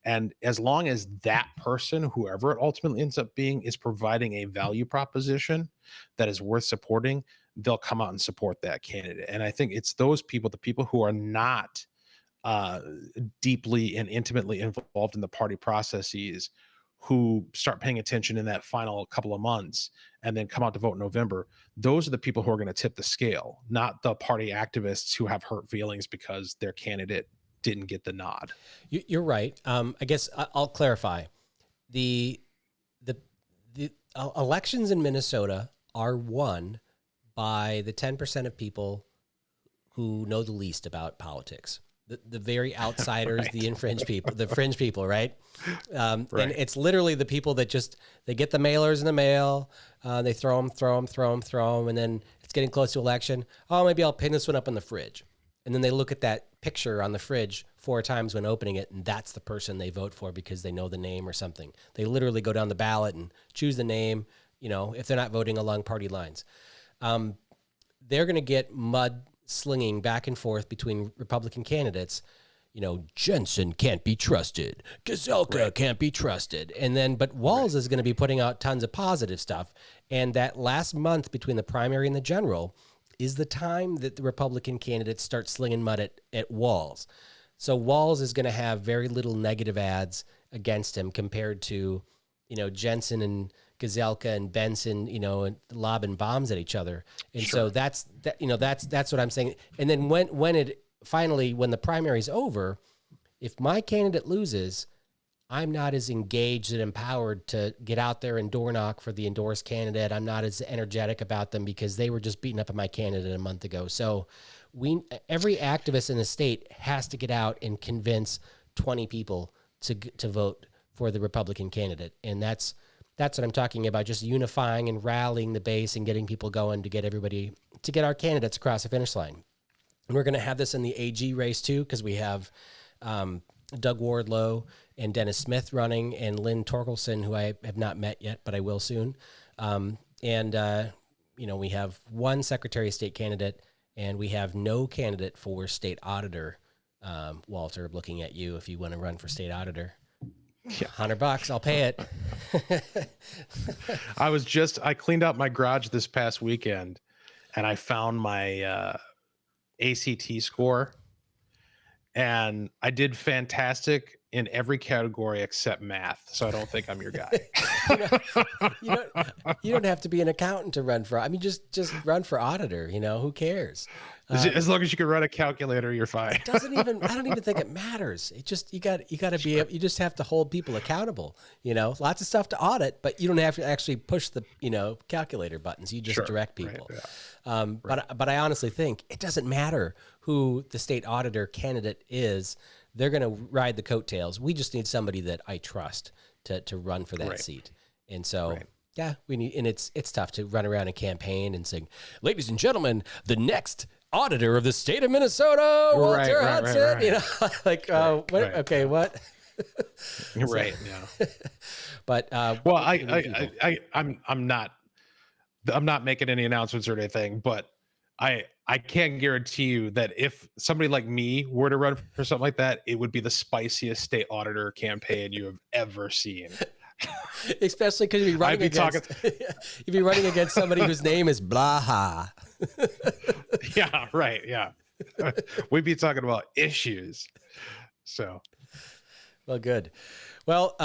And as long as that person, whoever it ultimately ends up being, is providing a value proposition that is worth supporting, they'll come out and support that candidate. And I think it's those people, the people who are not deeply and intimately involved in the party processes, who start paying attention in that final couple of months and then come out to vote in November. Those are the people who are going to tip the scale, not the party activists who have hurt feelings because their candidate didn't get the nod. You're right. I guess I'll clarify. The elections in Minnesota are won by the 10% of people who know the least about politics. The very outsiders, right. The fringe people, right? And it's literally the people that they get the mailers in the mail, they throw them, and then it's getting close to election. Oh, maybe I'll pin this one up on the fridge. And then they look at that picture on the fridge 4 times when opening it, and that's the person they vote for because they know the name or something. They literally go down the ballot and choose the name, if they're not voting along party lines. They're going to get mud slinging back and forth between Republican candidates. Jensen can't be trusted. Gazelka can't be trusted. But Walz is going to be putting out tons of positive stuff. And that last month between the primary and the general is the time that the Republican candidates start slinging mud at Walz. So Walz is going to have very little negative ads against him compared to, Jensen and Gazelka and Benson, and lobbing bombs at each other. And so that's what I'm saying. And then when the primary's over, if my candidate loses, I'm not as engaged and empowered to get out there and door knock for the endorsed candidate. I'm not as energetic about them because they were just beating up on my candidate a month ago. So every activist in the state has to get out and convince 20 people to vote for the Republican candidate. And that's what I'm talking about, just unifying and rallying the base and getting people going to get our candidates across the finish line. And we're going to have this in the AG race too, because we have Doug Wardlow and Dennis Smith running, and Lynn Torkelson, who I have not met yet, but I will soon. We have one Secretary of State candidate, and we have no candidate for state auditor. Walter, looking at you, if you want to run for state auditor. Yeah. $100, I'll pay it. I cleaned out my garage this past weekend, and I found my ACT score, and I did fantastic in every category except math. So I don't think I'm your guy. You don't have to be an accountant to run for. I mean, just run for auditor. Who cares? As long as you can run a calculator, you're fine. I don't even think it matters. It just you got to be. You just have to hold people accountable. Lots of stuff to audit, but you don't have to actually push the calculator buttons. You just direct people. Right, yeah. But I honestly think it doesn't matter who the state auditor candidate is. They're going to ride the coattails. We just need somebody that I trust to run for that seat. And so, yeah, we need. And it's tough to run around and campaign and sing, "Ladies and gentlemen, the next auditor of the state of Minnesota, Walter Hudson." What? Okay, what? You're right. Yeah. But well, I'm not making any announcements or anything, but I can guarantee you that if somebody like me were to run for something like that, it would be the spiciest state auditor campaign you have ever seen. Especially because you'd be running against somebody whose name is Blaha. Yeah, right. Yeah. We'd be talking about issues. So, well, good. Well,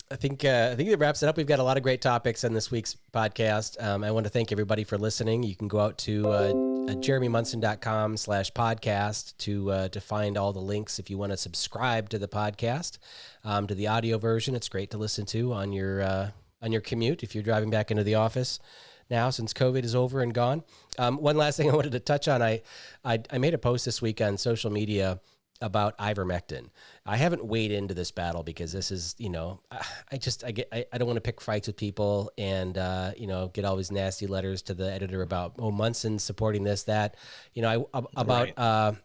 I think that wraps it up. We've got a lot of great topics on this week's podcast. I want to thank everybody for listening. You can go out to jeremymunson.com/podcast to find all the links if you want to subscribe to the podcast, to the audio version. It's great to listen to on your commute if you're driving back into the office now since COVID is over and gone. One last thing I wanted to touch on. I made a post this week on social media about ivermectin. I haven't weighed into this battle because this is, I don't want to pick fights with people and, get all these nasty letters to the editor about, Munson supporting this, that, a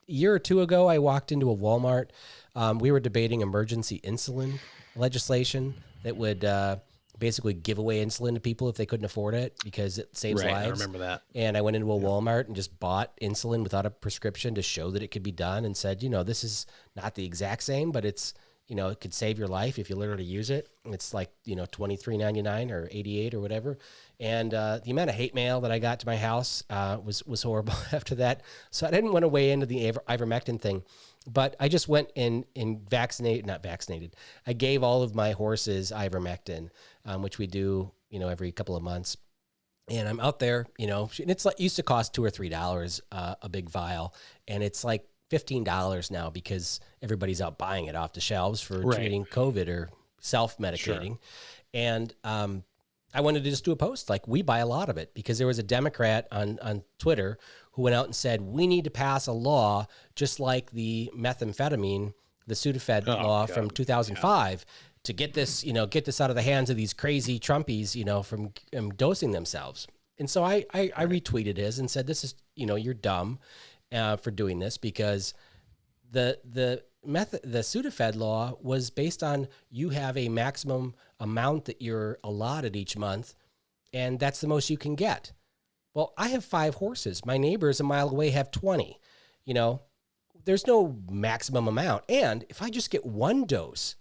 year or two ago, I walked into a Walmart. We were debating emergency insulin legislation that would, basically give away insulin to people if they couldn't afford it because it saves lives. I remember that. And I went into a Walmart and just bought insulin without a prescription to show that it could be done and said, this is not the exact same, but it's, it could save your life if you learn how to use it. It's like, $23.99 or $88 or whatever. And the amount of hate mail that I got to my house was horrible after that. So I didn't want to weigh into the ivermectin thing. But I just went and not vaccinated. I gave all of my horses ivermectin, which we do, every couple of months. And I'm out there, and it's like used to cost $2 or $3 a big vial, and it's like $15 now because everybody's out buying it off the shelves for treating COVID or self-medicating. Sure. And I wanted to just do a post like we buy a lot of it because there was a Democrat on Twitter who went out and said, we need to pass a law just like the methamphetamine, the Sudafed law from 2005 to get this, get this out of the hands of these crazy Trumpies, from dosing themselves. And so I retweeted his and said, this is, you're dumb for doing this because the Sudafed law was based on you have a maximum amount that you're allotted each month, and that's the most you can get. Well, I have 5 horses. My neighbors a mile away have 20. There's no maximum amount. And if I just get one dose,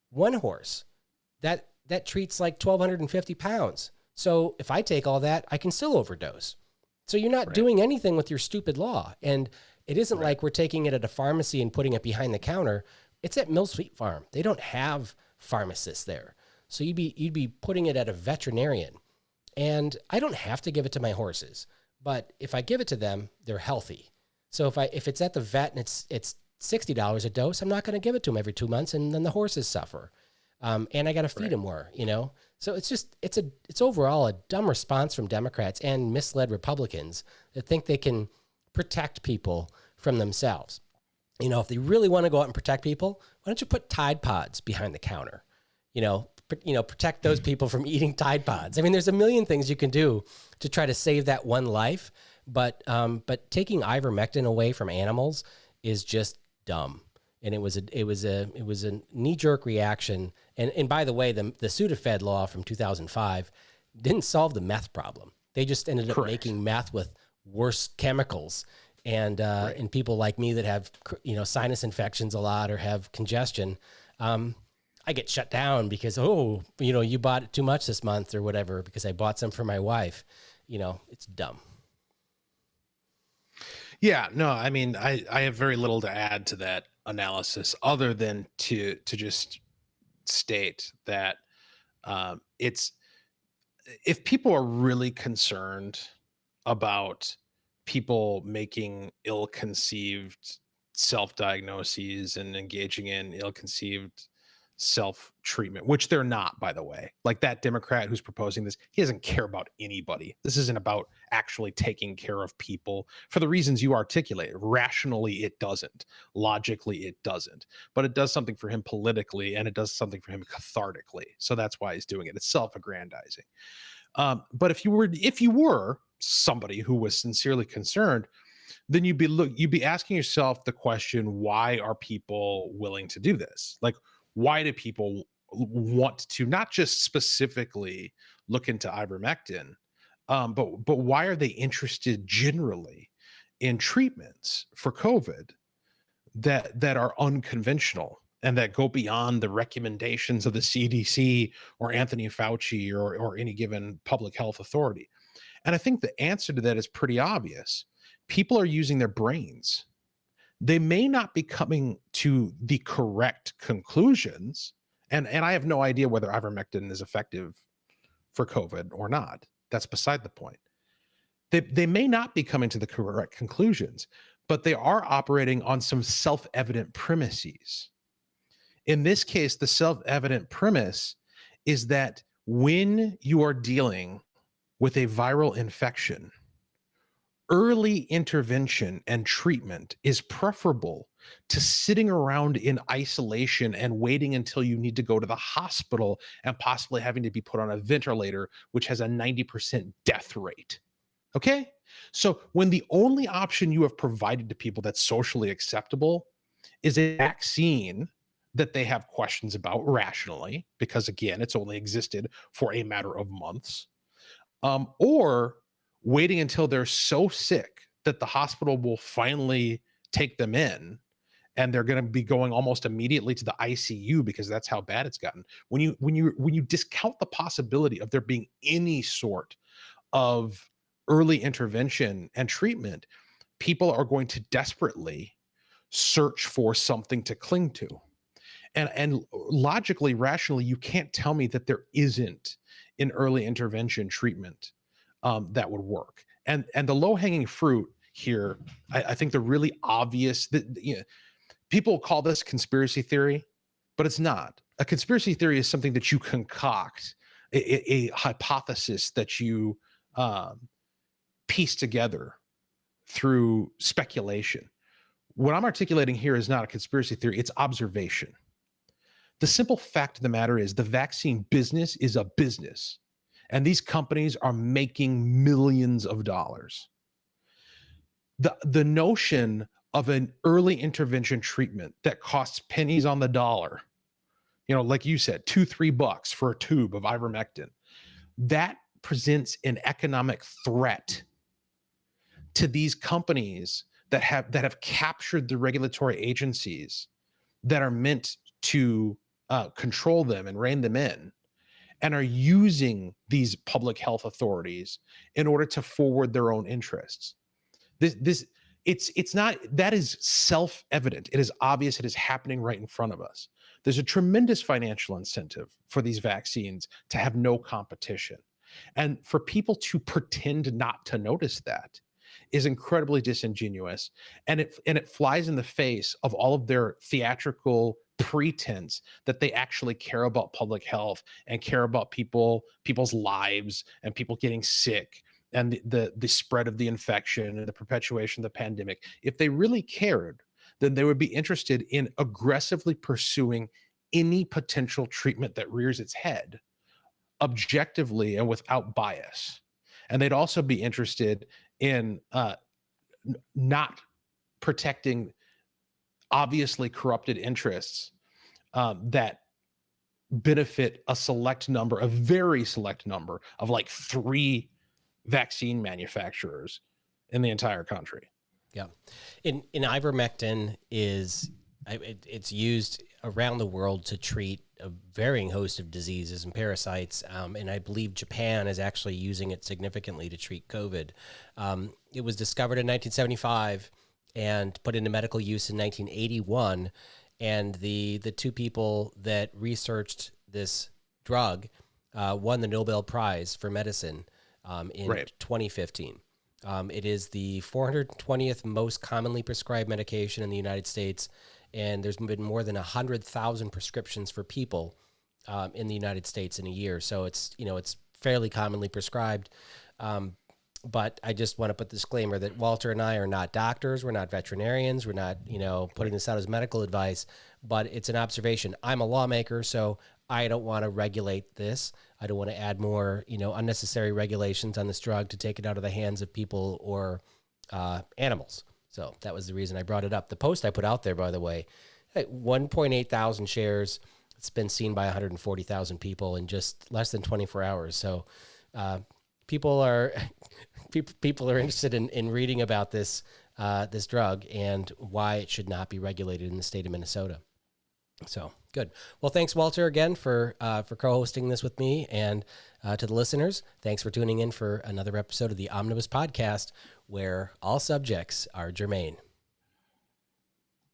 one horse, that treats like 1,250 pounds. So if I take all that, I can still overdose. So you're not doing anything with your stupid law. And it isn't like we're taking it at a pharmacy and putting it behind the counter. It's at Mills Wheat Farm. They don't have pharmacists there. So you'd be putting it at a veterinarian. And I don't have to give it to my horses, but if I give it to them, they're healthy. So if it's at the vet and it's $60 a dose, I'm not going to give it to them every 2 months, and then the horses suffer. And I got to feed them more, So it's overall a dumb response from Democrats and misled Republicans that think they can protect people from themselves. You know, if they really want to go out and protect people, why don't you put Tide Pods behind the counter? Protect those people from eating Tide Pods. I mean, there's a million things you can do to try to save that one life, but taking ivermectin away from animals is just dumb. And it was a knee-jerk reaction. And by the way, the Sudafed law from 2005 didn't solve the meth problem. They just ended up making meth with worse chemicals. And and people like me that have sinus infections a lot or have congestion, I get shut down because you bought it too much this month or whatever because I bought some for my wife. It's dumb. Yeah, no, I mean, I have very little to add to that analysis other than to just state that it's, if people are really concerned about people making ill-conceived self-diagnoses and engaging in ill-conceived self-treatment, which they're not, by the way. Like that Democrat who's proposing this, he doesn't care about anybody. This isn't about actually taking care of people for the reasons you articulated. Rationally, it doesn't. Logically, it doesn't. But it does something for him politically, and it does something for him cathartically. So that's why he's doing it. It's self-aggrandizing. But if you were somebody who was sincerely concerned, then you'd be asking yourself the question, why are people willing to do this? Like, why do people want to not just specifically look into ivermectin, but why are they interested generally in treatments for COVID that are unconventional and that go beyond the recommendations of the CDC or Anthony Fauci or any given public health authority? And I think the answer to that is pretty obvious. People are using their brains. They may not be coming to the correct conclusions. And I have no idea whether ivermectin is effective for COVID or not. That's beside the point. They may not be coming to the correct conclusions, but they are operating on some self-evident premises. In this case, the self-evident premise is that when you are dealing with a viral infection, early intervention and treatment is preferable to sitting around in isolation and waiting until you need to go to the hospital and possibly having to be put on a ventilator, which has a 90% death rate. Okay? So when the only option you have provided to people that's socially acceptable is a vaccine that they have questions about rationally, because again, it's only existed for a matter of months, or waiting until they're so sick that the hospital will finally take them in and they're going to be going almost immediately to the ICU because that's how bad it's gotten. When you discount the possibility of there being any sort of early intervention and treatment, people are going to desperately search for something to cling to. And logically, rationally, you can't tell me that there isn't an early intervention treatment that would work. And the low-hanging fruit here, I think the really obvious, people call this conspiracy theory, but it's not. A conspiracy theory is something that you concoct, a hypothesis that you piece together through speculation. What I'm articulating here is not a conspiracy theory, it's observation. The simple fact of the matter is the vaccine business is a business, and these companies are making millions of dollars. The notion of an early intervention treatment that costs pennies on the dollar, like you said, $2-3 for a tube of ivermectin, that presents an economic threat to these companies that have captured the regulatory agencies that are meant to control them and rein them in, and are using these public health authorities in order to forward their own interests. It's not, that is self-evident. It is obvious. It is happening right in front of us. There's a tremendous financial incentive for these vaccines to have no competition. And for people to pretend not to notice that is incredibly disingenuous. And it flies in the face of all of their theatrical pretense that they actually care about public health and care about people's lives and people getting sick and the spread of the infection and the perpetuation of the pandemic. If they really cared, then they would be interested in aggressively pursuing any potential treatment that rears its head objectively and without bias. And they'd also be interested in not protecting obviously corrupted interests that benefit a very select number of like 3 vaccine manufacturers in the entire country. Yeah. In ivermectin it's used around the world to treat a varying host of diseases and parasites. And I believe Japan is actually using it significantly to treat COVID. It was discovered in 1975 and put into medical use in 1981. And the 2 people that researched this drug won the Nobel Prize for medicine in 2015. It is the 420th most commonly prescribed medication in the United States, and there's been more than 100,000 prescriptions for people in the United States in a year. So it's fairly commonly prescribed. But I just want to put the disclaimer that Walter and I are not doctors. We're not veterinarians. We're not, putting this out as medical advice, but it's an observation. I'm a lawmaker, so I don't want to regulate this. I don't want to add more, unnecessary regulations on this drug to take it out of the hands of people or animals. So that was the reason I brought it up. The post I put out there, by the way, 1.8 thousand shares. It's been seen by 140,000 people in just less than 24 hours. So people are interested in reading about this this drug and why it should not be regulated in the state of Minnesota. So good. Well, thanks, Walter, again for co-hosting this with me, and to the listeners, thanks for tuning in for another episode of the Omnibus Podcast, where all subjects are germane.